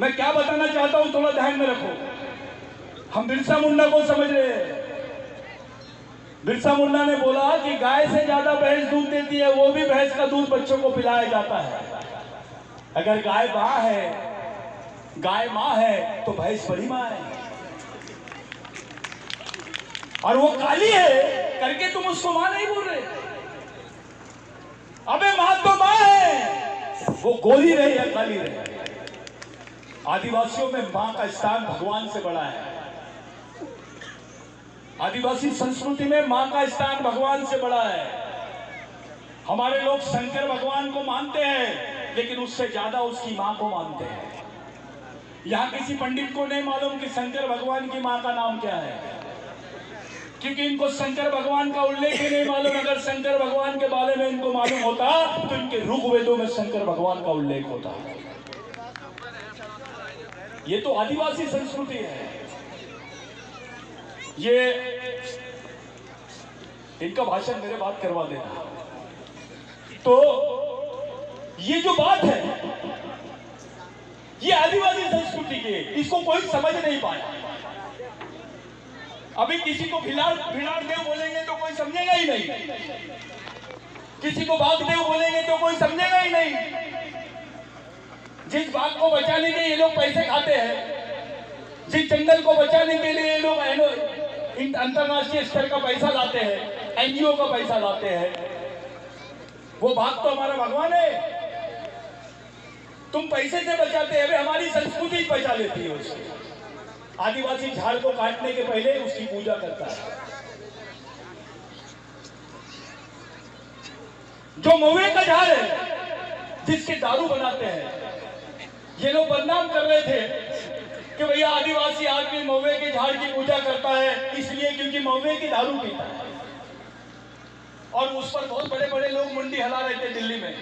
मैं क्या बताना चाहता हूं, थोड़ा ध्यान में रखो। हम बिरसा मुंडा को समझ रहे हैं। बिरसा मुंडा ने बोला कि गाय से ज्यादा भैंस दूध देती है, वो भी भैंस का दूध बच्चों को पिलाया जाता है। अगर गाय मां है, गाय मां है तो भैंस बड़ी मां है, और वो काली है करके तुम उसको मां नहीं बोल रहे। अबे मां तो मां है, वो गोरी रहे या काली रहे। आदिवासियों में मां का स्थान भगवान से बड़ा है। आदिवासी संस्कृति में मां का स्थान भगवान से बड़ा है। हमारे लोग शंकर भगवान को मानते हैं, लेकिन उससे ज्यादा उसकी मां को मानते हैं। यहां किसी पंडित को नहीं मालूम कि शंकर भगवान की मां का नाम क्या है, क्योंकि इनको शंकर भगवान का उल्लेख ही नहीं मालूम। अगर शंकर भगवान के बारे में इनको मालूम होता तो इनके ऋग्वेदों में शंकर भगवान का उल्लेख होता। ये तो आदिवासी संस्कृति है। ये इनका भाषण मेरे बात करवा देना। तो ये जो बात है ये आदिवासी संस्कृति की, इसको कोई समझ नहीं पाया। अभी किसी को भिलाड़ देव बोलेंगे तो कोई समझेगा ही नहीं, किसी को बाघदेव बोलेंगे तो कोई समझेगा ही नहीं। जिस बाघ को बचाने के ये लोग पैसे खाते हैं, जिस जंगल को बचाने के लिए ये लोग अंतरराष्ट्रीय स्तर का पैसा लाते हैं, एनजीओ का पैसा लाते हैं, वो बाघ तो हमारा भगवान है। तुम पैसे से बचाते हैं, हमारी संस्कृति बचा लेती है उसकी। आदिवासी झाड़ को काटने के पहले उसकी पूजा करता है। जो महुए का झाड़ है जिसके दारू बनाते हैं, ये लोग बदनाम कर रहे थे कि भैया आदिवासी आदमी महुए के झाड़ की पूजा करता है इसलिए क्योंकि महुए की दारू पीता है। और उस पर बहुत बड़े बड़े लोग मुंडी हिला रहे थे दिल्ली में।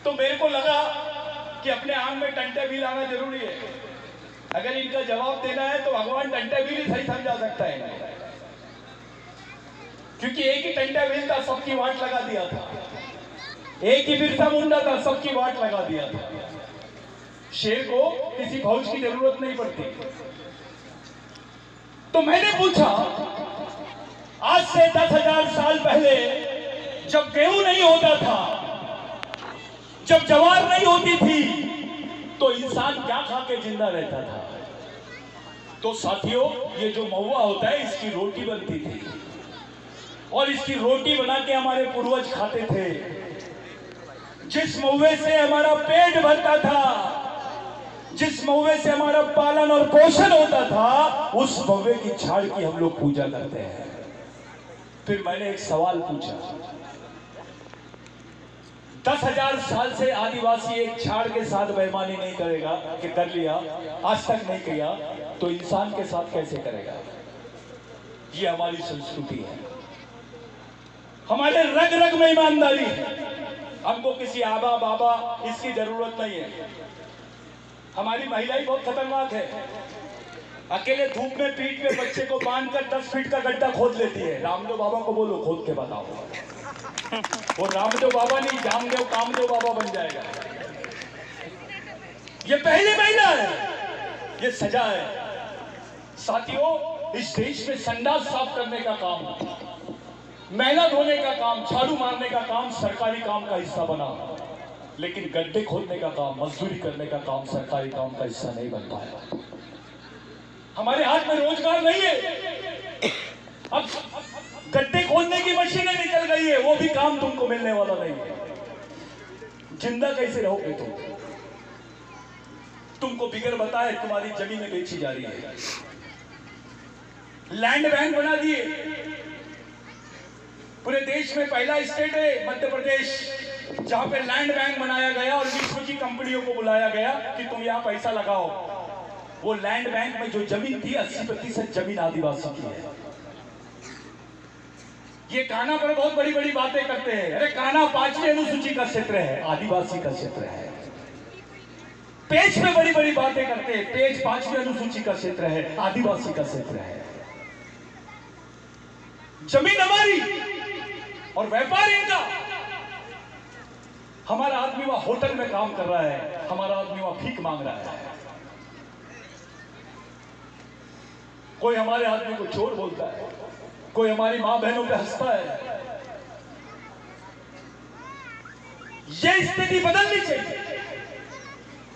तो मेरे को लगा कि अपने आंग में टंटे भी लाना जरूरी है। अगर इनका जवाब देना है तो भगवान टंटे भी सही समझा सकता है, क्योंकि एक ही टंटा बिल था, सबकी वाट लगा दिया था। एक ही बिरसा मुंडा था, सबकी वाट लगा दिया था। शेर को किसी फौज की जरूरत नहीं पड़ती। तो मैंने पूछा, आज से 10,000 साल पहले जब गेहूं नहीं होता था, जब ज्वार नहीं होती थी, तो इंसान क्या खा के जिंदा रहता था? तो साथियों, ये जो महुआ होता है इसकी रोटी बनती थी और इसकी रोटी बना के हमारे पूर्वज खाते थे। जिस महुए से हमारा पेट भरता था, जिस महुए से हमारा पालन और पोषण होता था, उस महुए की झाड़ की हम लोग पूजा करते हैं। फिर मैंने एक सवाल पूछा, 10,000 साल से आदिवासी एक झाड़ के साथ बेईमानी नहीं करेगा कि कर लिया, आज तक नहीं किया, तो इंसान के साथ कैसे करेगा? ये हमारी संस्कृति है, हमारे रग रग में ईमानदारी है। हमको किसी आबा बाबा इसकी जरूरत नहीं है। हमारी महिलाएं बहुत खतरनाक है, अकेले धूप में पीठ में बच्चे को बांधकर 10 फीट का गड्ढा खोद लेती है। रामदेव बाबा को बोलो खोद के बताओ, वो रामदेव बाबा नहीं, जामदेव कामदेव बाबा बन जाएगा। ये पहली महिला है, ये सजा है। साथियों, इस देश में संडास साफ करने का काम, मैला धोने का काम, झाड़ू मारने का काम सरकारी काम का हिस्सा बना, लेकिन गड्ढे खोदने का काम, मजदूरी करने का काम सरकारी काम का हिस्सा नहीं बन पाया। हमारे हाथ में रोजगार नहीं है। अब गड्ढे खोदने की मशीनें निकल गई है, वो भी काम तुमको मिलने वाला नहीं है। जिंदा कैसे रहोगे तुमको बिगर बताए तुम्हारी जमीनें बेची जा रही है। लैंड बैंक बना दिए। पूरे देश में पहला स्टेट है मध्य प्रदेश, जहां पे लैंड बैंक बनाया गया और विश्व की कंपनियों को बुलाया गया कि तुम यहां पैसा लगाओ। वो लैंड बैंक में जो जमीन थी, 80% जमीन आदिवासी की है। ये कान्हा पर बहुत बड़ी बड़ी बातें करते हैं। अरे कान्हा 5वीं अनुसूची का क्षेत्र है, आदिवासी का क्षेत्र है। पेज पे बड़ी बड़ी बातें करते हैं, पेज 5वीं अनुसूची का क्षेत्र है, आदिवासी का क्षेत्र है। जमीन हमारी और व्यापार इनका। हमारा आदमी वहां होटल में काम कर रहा है, हमारा आदमी वहां भीख मांग रहा है। कोई हमारे आदमी को चोर बोलता है, कोई हमारी मां बहनों पे हंसता है। ये स्थिति बदलनी चाहिए।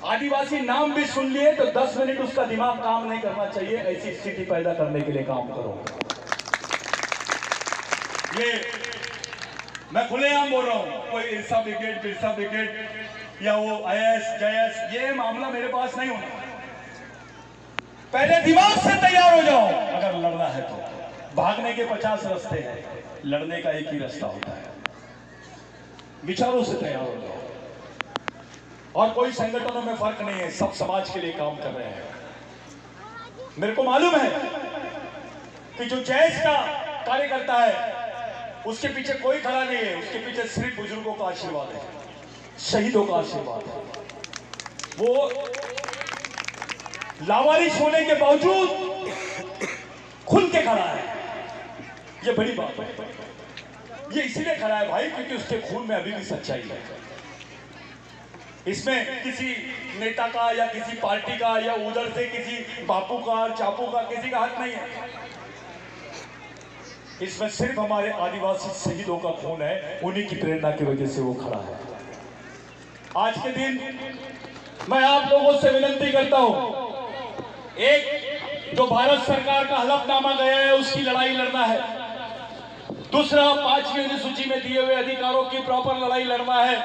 आदिवासी नाम भी सुन लिए तो 10 मिनट उसका दिमाग काम नहीं करना चाहिए। ऐसी स्थिति पैदा करने के लिए काम करो। ये मैं खुलेआम बोल रहा हूं, कोई इरसा ब्रिगेड या वो IAS JS, ये मामला मेरे पास नहीं होना। पहले दिमाग से तैयार हो जाओ। अगर लड़ना है तो भागने के 50 रास्ते हैं, लड़ने का एक ही रास्ता होता है। विचारों से तैयार हो जाओ। और कोई संगठनों में फर्क नहीं है, सब समाज के लिए काम कर रहे हैं। मेरे को मालूम है कि जो जैस का कार्य करता है उसके पीछे कोई खड़ा नहीं है, उसके पीछे सिर्फ बुजुर्गों का आशीर्वाद है, शहीदों का आशीर्वाद है। वो लावारिस होने के बावजूद खुल के खड़ा है। ये बड़ी बात है। ये इसीलिए खड़ा है भाई क्योंकि उसके खून में अभी भी सच्चाई है। इसमें किसी नेता का या किसी पार्टी का या उधर से किसी बापू का चापू का किसी का हाथ नहीं है। इसमें सिर्फ हमारे आदिवासी शहीदों का खून है, उन्हीं की प्रेरणा की वजह से वो खड़ा है। आज के दिन मैं आप लोगों से विनती करता हूं, एक जो भारत सरकार का हलफनामा गया है उसकी लड़ाई लड़ना है। दूसरा, 5वीं अनुसूची में दिए हुए अधिकारों की प्रॉपर लड़ाई लड़ना है।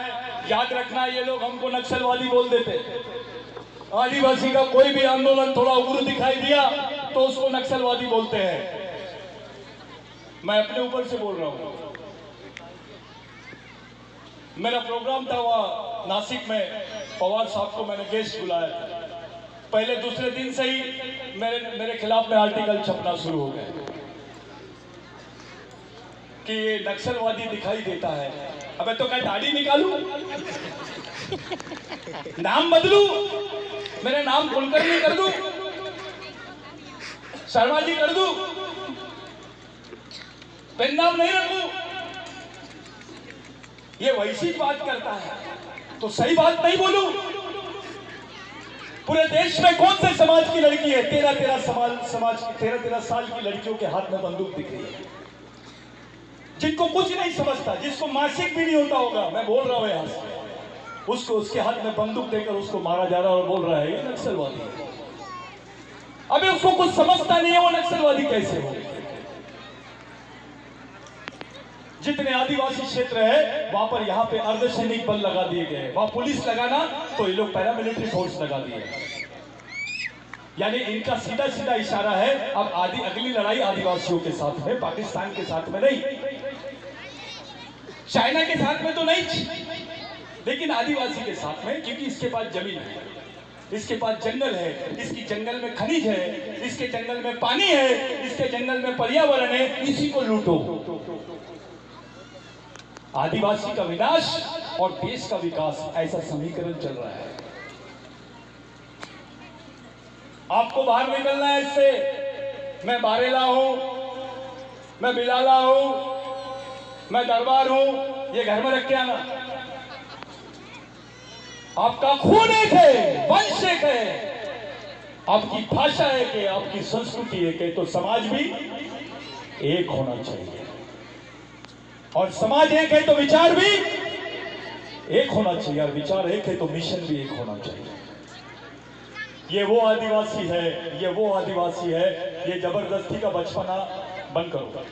याद रखना, ये लोग हमको नक्सलवादी बोल देते। आदिवासी का कोई भी आंदोलन थोड़ा उग्र दिखाई दिया तो उसको नक्सलवादी बोलते हैं। मैं अपने ऊपर से बोल रहा हूं। मेरा प्रोग्राम था वहां नासिक में, पवार साहब को मैंने गेस्ट बुलाया। पहले दूसरे दिन से ही मेरे खिलाफ में आर्टिकल छपना शुरू हो गए कि ये नक्सलवादी दिखाई देता है। अबे तो क्या दाढ़ी निकालूं, नाम बदलूं, मेरा नाम कुलकर्णी कर दूं, शर्मा जी कर दूं, पेन नाम नहीं रखूं? ये वैसी बात करता है तो सही बात नहीं बोलूं? पूरे देश में कौन से समाज की लड़की है 13 साल की लड़कियों के हाथ में बंदूक दिख रही है, जिनको कुछ नहीं समझता, जिसको मासिक भी नहीं होता होगा, मैं बोल रहा हूं यहां से, उसको उसके हाथ में बंदूक देकर उसको मारा जा रहा है और बोल रहा है ये नक्सलवादी है। अबे उसको कुछ समझता नहीं है, वो नक्सलवादी कैसे हो? जितने आदिवासी क्षेत्र है वहां पर यहाँ पे अर्धसैनिक बल लगा दिए गए, वहां पुलिस लगाना तो ये लोग पैरामिलिट्री फोर्स लगा दिए। यानी इनका सीधा सीधा इशारा है अब अगली लड़ाई आदिवासियों के साथ में, पाकिस्तान के साथ में नहीं, चाइना के साथ में तो नहीं, लेकिन आदिवासी के साथ में, क्योंकि इसके पास जमीन है, इसके पास जंगल है, इसकी जंगल में खनिज है, इसके जंगल में पानी है, इसके जंगल में पर्यावरण है, इसी को लूटो। आदिवासी का विनाश और देश का विकास, ऐसा समीकरण चल रहा है। आपको बाहर निकलना है इससे। मैं बारेला हूं, मैं बिलाला हूं, मैं दरबार हूं, ये घर में रख के आना। आपका खून एक है, वंश एक है, आपकी भाषा एक है, आपकी संस्कृति एक है, तो समाज भी एक होना चाहिए। और समाज एक है तो विचार भी एक होना चाहिए, और विचार एक है तो मिशन भी एक होना चाहिए। ये वो आदिवासी है, ये वो आदिवासी है, ये जबरदस्ती का बचपना बंद करो,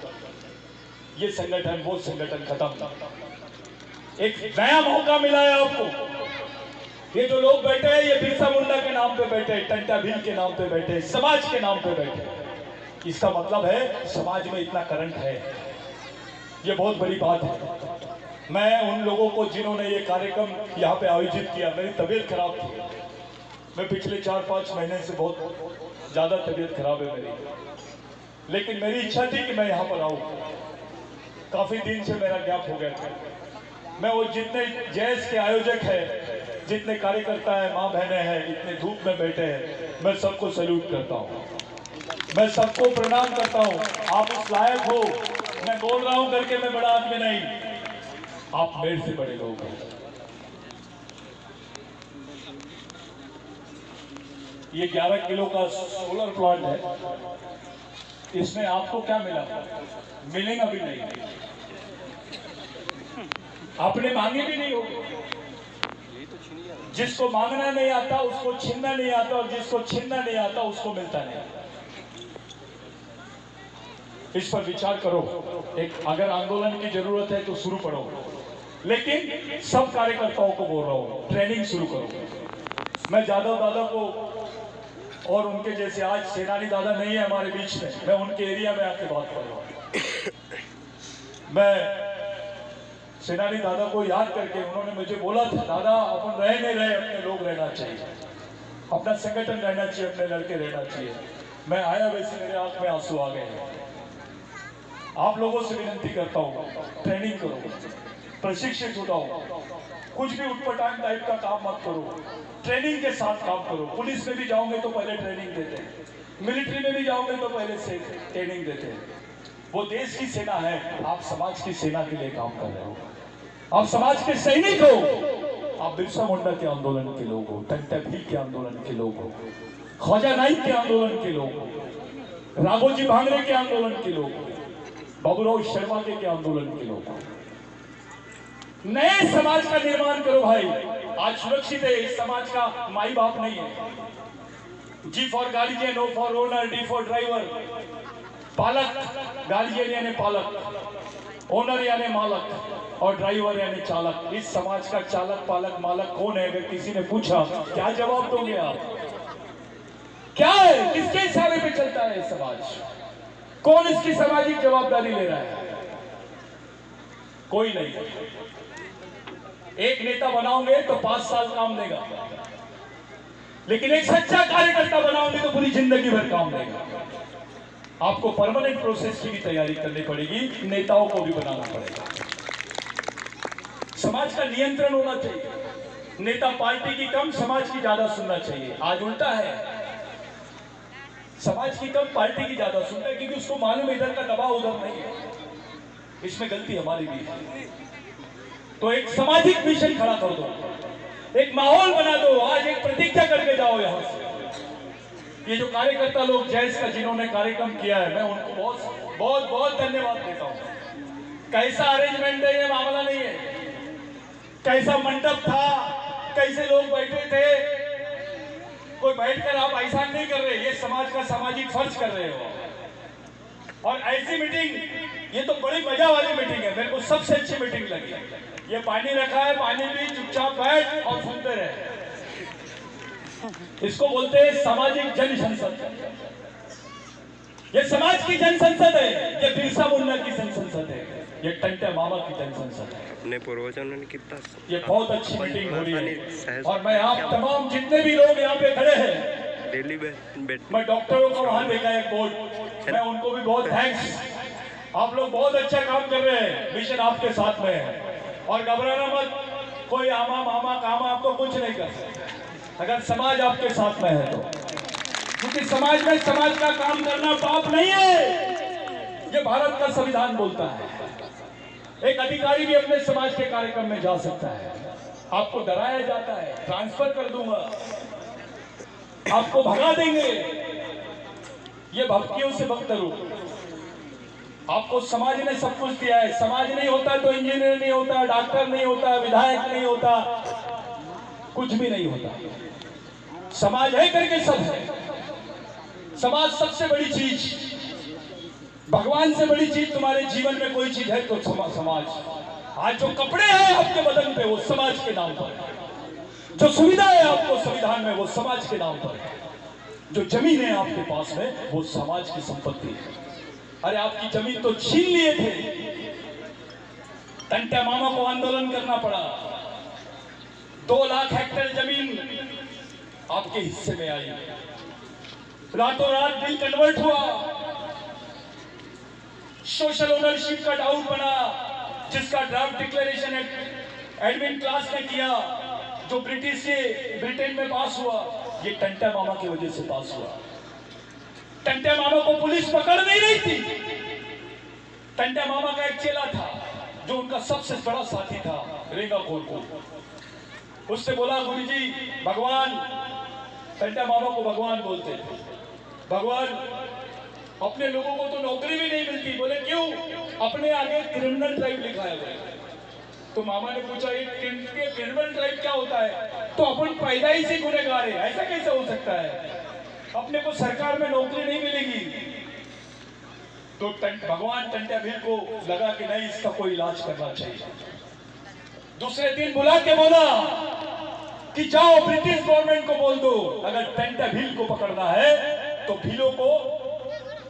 ये संगठन वो संगठन खत्म। एक नया मौका मिला है आपको। ये जो लोग बैठे हैं ये बिरसा मुंडा के नाम पे बैठे, टंटा भील के नाम पे बैठे, समाज के नाम पे बैठे। इसका मतलब है समाज में इतना करंट है, ये बहुत बड़ी बात है। मैं उन लोगों को जिन्होंने ये कार्यक्रम यहाँ पे आयोजित किया, मेरी तबीयत खराब थी, मैं पिछले 4-5 महीने से बहुत ज्यादा तबीयत खराब है मेरी, लेकिन मेरी इच्छा थी कि मैं यहाँ पर आऊँ। काफी दिन से मेरा गैप हो गया था। मैं वो जितने जैस के आयोजक है, जितने कार्यकर्ता है, माँ बहने हैं, इतने धूप में बैठे हैं, मैं सबको सैल्यूट करता हूँ, मैं सबको प्रणाम करता हूँ। आप उस लायक हो, मैं बोल रहा हूँ करके मैं बड़ा आदमी नहीं, आप मेरे से बड़े लोग हैं। ये 11 किलो का सोलर प्लांट है, इसमें आपको क्या मिला? मिलेगा भी नहीं, आपने मांगे भी नहीं होगी। जिसको मांगना नहीं आता उसको छीनना नहीं आता, और जिसको छीनना नहीं आता उसको मिलता नहीं। इस पर विचार करो। एक अगर आंदोलन की जरूरत है तो शुरू करो, लेकिन सब कार्यकर्ताओं को बोल रहा हूं, ट्रेनिंग शुरू करो। मैं जादव दादा को और उनके जैसे, आज सेनानी दादा नहीं है हमारे बीच में, मैं उनके एरिया में आके बात कर रहा हूं। मैं सेनानी दादा को याद करके, उन्होंने मुझे बोला था, दादा अपन रह नहीं रहे, अपने लोग रहना चाहिए, अपना संगठन रहना चाहिए, अपने लड़के रहना चाहिए। मैं आया, वैसे मेरे आंख में आंसू आ गए। आप लोगों से विनती करता हूँ, ट्रेनिंग करो, प्रशिक्षित हो जाओ, कुछ भी उठपटांग टाइप का काम मत करो, ट्रेनिंग के साथ काम करो। पुलिस में भी जाओगे तो पहले ट्रेनिंग देते हैं, मिलिट्री में भी जाओगे तो पहले से ट्रेनिंग देते हैं। वो देश की सेना है, आप समाज की सेना के लिए काम कर रहे हो, आप समाज के सैनिक हो, आप बिरसा मुंडा के आंदोलन के लोग हो, टंटा भील के आंदोलन के लोग हो, ख्वाजा नाइक के आंदोलन के लोग हो, राघोजी भांगरे के आंदोलन के लोग हो, बाबूराव शर्मा के आंदोलन के लोग हो। नए समाज का निर्माण करो भाई। आज सुरक्षित है, इस समाज का माई बाप नहीं है। G for guardian, O for owner, D for driver. पालक, गार्जियन यानी पालक, ओनर यानी मालक, और ड्राइवर यानी चालक। इस समाज का चालक, पालक, मालक कौन है? अगर किसी ने पूछा, क्या जवाब दोगे आप? क्या है, किसके इशारे पे चलता है समाज? कौन इसकी सामाजिक जवाबदारी ले रहा है? कोई नहीं। एक नेता बनाओगे तो 5 साल काम देगा, लेकिन एक सच्चा कार्यकर्ता बनाओगे तो पूरी जिंदगी भर काम देगा। आपको परमानेंट प्रोसेस की भी तैयारी करनी पड़ेगी, नेताओं को भी बनाना पड़ेगा। समाज का नियंत्रण होना चाहिए। नेता पार्टी की कम, समाज की ज्यादा सुनना चाहिए। आज उल्टा है, समाज की कम, पार्टी की ज्यादा सुनता है, क्योंकि उसको मालूम है इधर का दबाव उधर नहीं है। इसमें गलती हमारी भी है। तो एक सामाजिक मिशन खड़ा कर दो, एक माहौल बना दो। आज एक प्रतिज्ञा करके जाओ यहां से। ये जो कार्यकर्ता लोग जैस का जिन्होंने कार्यक्रम किया है, मैं उनको बहुत बहुत बहुत धन्यवाद देता हूं। कैसा अरेंजमेंट है ये मामला नहीं है, कैसा मंडप था, कैसे लोग बैठे थे, कोई बैठकर आप ऐसा नहीं कर रहे, ये समाज का सामाजिक फर्ज कर रहे हो। और ऐसी मीटिंग, ये तो बड़ी मजा वाली मीटिंग है, मेरे को सबसे अच्छी मीटिंग लगी। ये पानी रखा है, पानी भी चुपचाप बैठ और सुनते रहे। इसको बोलते हैं सामाजिक जन संसद। ये समाज की जन संसद है, ये बिरसा मुंडा की जन संसद है, ये टंटे मामा की जन संसद है। अपने पूर्वजों ने कितना ये बहुत अच्छी मीटिंग हो रही है और मैं आप तमाम जितने भी लोग यहाँ पे खड़े हैं, डेली मैं डॉक्टरों को वहां देखा एक बोर्ड, मैं उनको भी बहुत थैंक्स। आप लोग बहुत अच्छा काम कर रहे हैं, मिशन आपके साथ में है और घबराना मत, कोई आमा मामा कामा आपको कुछ नहीं कर सकता अगर समाज आपके साथ में है तो, क्योंकि समाज में समाज का काम करना पाप नहीं है, ये भारत का संविधान बोलता है। एक अधिकारी भी अपने समाज के कार्यक्रम में जा सकता है। आपको डराया जाता है, ट्रांसफर कर दूंगा, आपको भगा देंगे, ये भक्तियों से बदतरू। आपको समाज ने सब कुछ दिया है, समाज नहीं होता तो इंजीनियर नहीं होता, डॉक्टर नहीं होता, विधायक नहीं होता, कुछ भी नहीं होता। समाज है करके सब है। समाज सबसे बड़ी चीज, भगवान से बड़ी चीज तुम्हारे जीवन में कोई चीज है तो समाज। आज जो कपड़े हैं आपके बदन पे वो समाज के नाम पर, जो सुविधा है आपको संविधान में वो समाज के नाम पर, जो जमीन है आपके पास में वो समाज की संपत्ति है। अरे आपकी जमीन तो छीन लिए थे, टंटे मामा को आंदोलन करना पड़ा, 2 लाख हेक्टेयर जमीन आपके हिस्से में आई, रातों रात बिल कन्वर्ट हुआ, सोशल ओनरशिप का डाउट बना, जिसका ड्राफ्ट डिक्लेरेशन एडमिन क्लास ने किया, जो ब्रिटेन में पास हुआ, ये टंटे मामा की वजह से पास हुआ। टंटे मामा को पुलिस पकड़ नहीं रही थी। टंटे मामा का एक चेला था जो उनका सबसे बड़ा साथी था, रेगा खोल को। उससे बोला गुरुजी भगवान, टंटे मामा को भगवान बोलते थे, भगवान अपने लोगों को तो नौकरी भी नहीं मिलती। बोले क्यों? अपने आगे क्रिमिनल ड्राइव लिखा है। तो मामा ने पूछा ये क्रिमिनल ड्राइव क्या होता है? तो अपन पैदा ही से गुनहगार है, ऐसा कैसे हो सकता है? अपने को सरकार में नौकरी नहीं मिलेगी। तो भगवान टंटे भील को लगा कि नहीं, इसका कोई इलाज करना चाहिए। दूसरे दिन बुला के बोला कि जाओ ब्रिटिश गवर्नमेंट को बोल दो, अगर टंटे भील को पकड़ना है तो भीलों को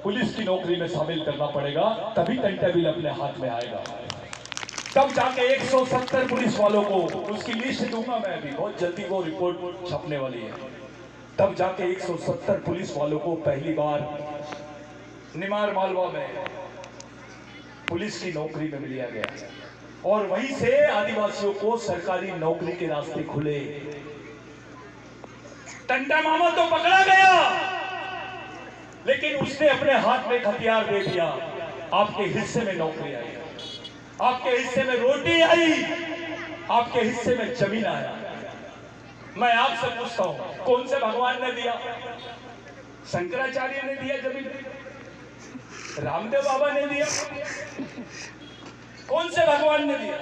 पुलिस की नौकरी में शामिल करना पड़ेगा, तभी टंटे भील अपने हाथ में आएगा। तब जाके 170 पुलिस वालों को, उसकी लिस्ट दूंगा मैं अभी, बहुत जल्दी वो रिपोर्ट छपने वाली है। तब जाके 170 पुलिस वालों को पहली बार निमार मालवा में पुलिस की नौकरी में लिया गया और वहीं से आदिवासियों को सरकारी नौकरी के रास्ते खुले। टंटा मामा तो पकड़ा गया, लेकिन उसने अपने हाथ में हथियार दे दिया। आपके हिस्से में नौकरी आई, आपके हिस्से में रोटी आई, आपके हिस्से में जमीन आया। मैं आपसे पूछता हूं, कौन से भगवान ने दिया? शंकराचार्य ने दिया जमीन? रामदेव बाबा ने दिया? कौन से भगवान ने दिया?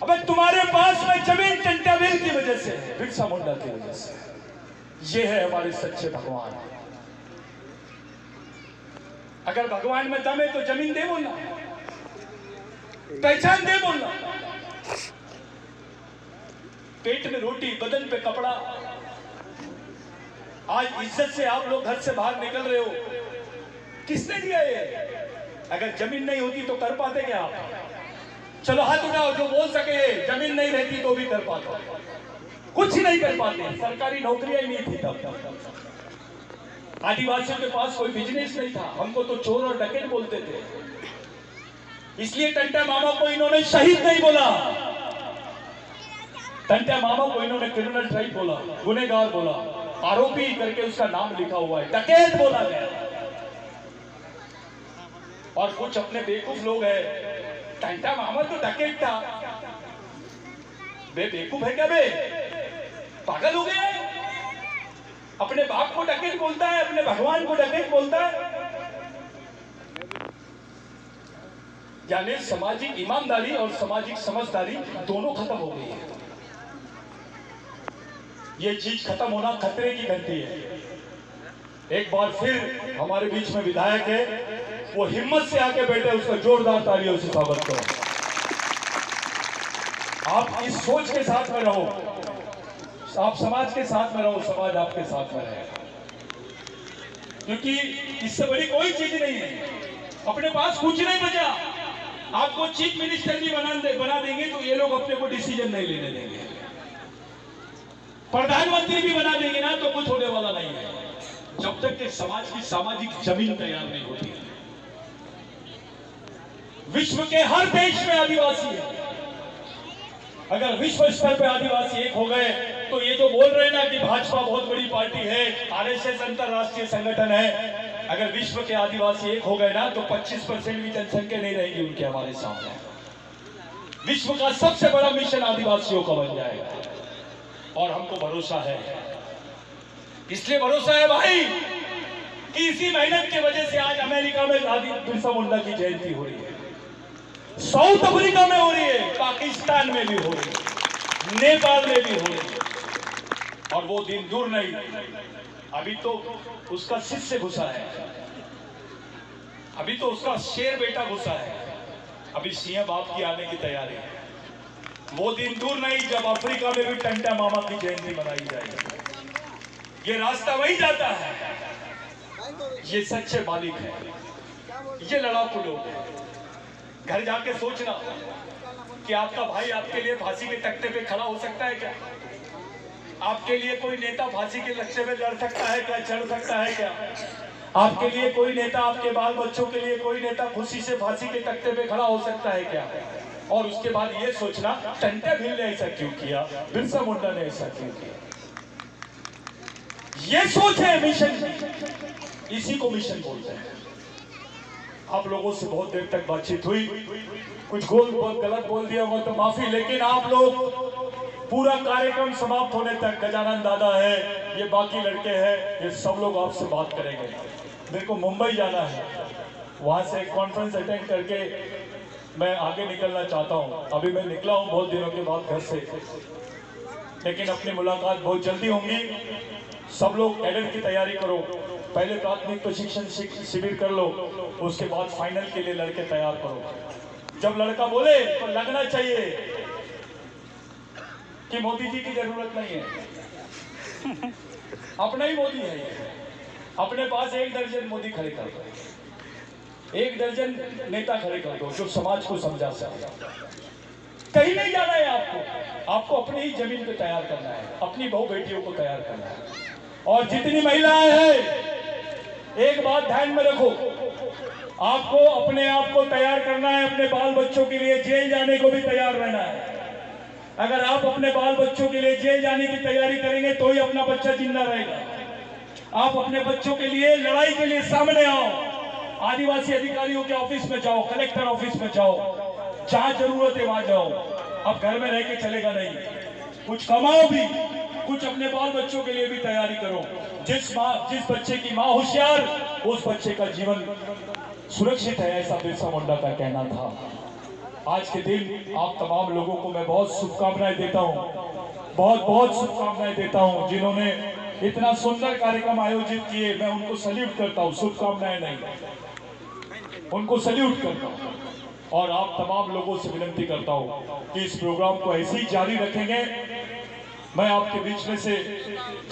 अबे तुम्हारे पास में जमीन टंटे भील की वजह से, बिरसा मुंडा की वजह से। ये है हमारे सच्चे भगवान। अगर भगवान में दम है तो जमीन दे बोलना, पहचान दे बोलना। पेट में रोटी, बदन पे कपड़ा। आज इज्जत से आप लोग घर से बाहर निकल रहे हो, किसने दिया ये? अगर जमीन नहीं होती तो कर पाते क्या आप? चलो हाथ उठाओ जो बोल सके, जमीन नहीं रहती तो भी कर पाते। कुछ ही नहीं कर पाते, सरकारी नौकरियां ही नहीं थी तब। आदिवासियों के पास कोई बिजनेस नहीं था, हमको तो चोर और डकैत बोलते थे। इसलिए टंटे मामा को इन्होंने शहीद नहीं बोला, टंटे मामा को इन्होंने क्रिमिनल ड्राइव बोला, गुनहगार बोला, आरोपी करके उसका नाम लिखा हुआ है, डकैत बोला गया। और कुछ अपने बेवकूफ लोग हैं, टंटा मामा तो डकैत था। बे बेवकूफ है क्या? बे पागल हो गए? अपने बाप को डकैत बोलता है, अपने भगवान को डकैत बोलता है। यानी सामाजिक ईमानदारी और सामाजिक समझदारी दोनों खत्म हो गई है। ये चीज खत्म होना खतरे की घंटी है। एक बार फिर हमारे बीच में विधायक है, वो हिम्मत से आके बैठे, उसका जोरदार तालियों से स्वागत करो। आप इस सोच के साथ में रहो, आप समाज के साथ में रहो, समाज आपके साथ में रहे, क्योंकि इससे बड़ी कोई चीज नहीं है। अपने पास कुछ नहीं बचा, आपको चीफ मिनिस्टर भी बना देंगे तो ये लोग अपने को डिसीजन नहीं लेने देंगे, प्रधानमंत्री भी बना देंगे ना तो कुछ होने वाला नहीं है, जब तक कि समाज की सामाजिक जमीन तैयार नहीं होती। विश्व के हर देश में आदिवासी है, अगर विश्व स्तर पे आदिवासी एक हो गए तो ये जो बोल रहे हैं ना कि भाजपा बहुत बड़ी पार्टी है, आरएसएस अंतरराष्ट्रीय संगठन है, अगर विश्व के आदिवासी एक हो गए ना तो 25% भी जनसंख्या नहीं रहेगी उनके हमारे सामने। विश्व का सबसे बड़ा मिशन आदिवासियों का बन जाएगा और हमको भरोसा है। इसलिए भरोसा है भाई कि इसी मेहनत की वजह से आज अमेरिका में बिरसा मुंडा की जयंती हो रही है, साउथ अफ्रीका में हो रही है, पाकिस्तान में भी हो रही है, नेपाल में भी हो रही है, और वो दिन दूर नहीं, अभी तो उसका शिष्य घुसा है, अभी तो उसका शेर बेटा घुसा है, अभी सिंह बाप की आने की तैयारी है। वो दिन दूर नहीं जब अफ्रीका में भी टंटा मामा की जयंती मनाई जाएगी। ये रास्ता वही जाता है, ये सच्चे मालिक है, ये लड़ाकू लोग हैं। घर जाके सोचना कि आपका भाई आपके लिए फांसी के तख्ते पे खड़ा हो सकता है क्या? आपके लिए कोई नेता फांसी के लक्ष्य में लड़ सकता है क्या, चढ़ सकता है क्या? आपके लिए कोई नेता, आपके बाल बच्चों के लिए कोई नेता खुशी से फांसी के तख्ते पे खड़ा हो सकता है क्या? और उसके बाद ये सोचना टंटा भील ने ऐसा क्यों किया, बिरसा मुंडा ने ऐसा क्यों किया। ये सोच है मिशन, इसी को मिशन बोलते हैं। आप लोगों से बहुत देर तक बातचीत हुई, कुछ गलत बोल दिया होगा तो माफी, लेकिन आप लोग पूरा कार्यक्रम समाप्त होने तक, गजानन दादा है, ये बाकी लड़के हैं, ये सब लोग आपसे बात करेंगे। मेरे को मुंबई जाना है, वहां से एक कॉन्फ्रेंस अटेंड करके मैं आगे निकलना चाहता हूँ। अभी मैं निकला हूँ बहुत दिनों के बाद घर से, लेकिन अपनी मुलाकात बहुत जल्दी होंगी। सब लोग कैडेट की तैयारी करो, पहले प्राथमिक प्रशिक्षण शिविर कर लो, उसके बाद फाइनल के लिए लड़के तैयार करो। जब लड़का बोले तो लगना चाहिए कि मोदी जी की जरूरत नहीं है, अपना ही मोदी है ये। अपने पास 1 दर्जन मोदी खड़े कर दो, 1 दर्जन नेता खड़े कर दो जो समाज को समझा सके। कहीं नहीं जाना है आपको अपनी ही जमीन पे तैयार करना है, अपनी बहू बेटियों को तैयार करना है। और जितनी महिलाएं हैं, एक बात ध्यान में रखो, आपको अपने आप को तैयार करना है, अपने बाल बच्चों के लिए जेल जाने को भी तैयार रहना है। अगर आप अपने बाल बच्चों के लिए जेल जाने की तैयारी करेंगे तो ही अपना बच्चा जिंदा रहेगा। आप अपने बच्चों के लिए लड़ाई के लिए सामने आओ, आदिवासी अधिकारियों के ऑफिस में जाओ, कलेक्टर ऑफिस में जाओ, जहां जरूरत है वहां जाओ। अब घर में रह के चलेगा नहीं, कुछ कमाओ भी, कुछ अपने बाल बच्चों के लिए भी तैयारी करो। जिस बच्चे की माँ होशियार, उस बच्चे का जीवन सुरक्षित है, ऐसा बिरसा मुंडा का कहना था। आज के दिन आप तमाम लोगों को मैं बहुत शुभकामनाएं देता हूं, बहुत शुभकामनाएं देता हूं। जिन्होंने इतना सुंदर कार्यक्रम आयोजित किए, मैं उनको सल्यूट करता हूं, शुभकामनाएं नहीं, उनको सल्यूट करता हूं। और आप तमाम लोगों से विनती करता हूं कि इस प्रोग्राम को ऐसे ही जारी रखेंगे। मैं आपके बीच में से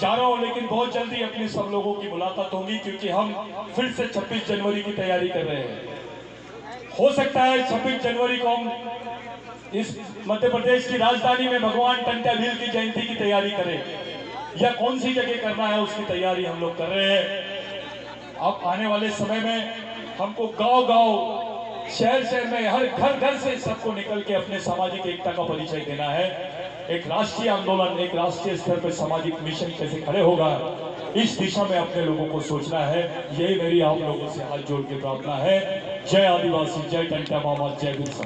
जा रहा हूं, लेकिन बहुत जल्दी अपने सब लोगों की मुलाकात होगी, क्योंकि हम फिर से 26 जनवरी की तैयारी कर रहे हैं। हो सकता है 26 जनवरी को हम इस मध्य प्रदेश की राजधानी में भगवान टंटा भील की जयंती की तैयारी करें, या कौन सी जगह करना है उसकी तैयारी हम लोग कर रहे हैं। अब आने वाले समय में हमको गांव-गांव, शहर में, हर घर से सबको निकल के अपने सामाजिक एकता का परिचय देना है। एक राष्ट्रीय आंदोलन, एक राष्ट्रीय स्तर पर सामाजिक मिशन कैसे खड़े होगा, इस दिशा में अपने लोगों को सोचना है। यही मेरी आप लोगों से हाथ जोड़ के प्रार्थना है। जय आदिवासी, जय टंटा मामा, जय बिरसा।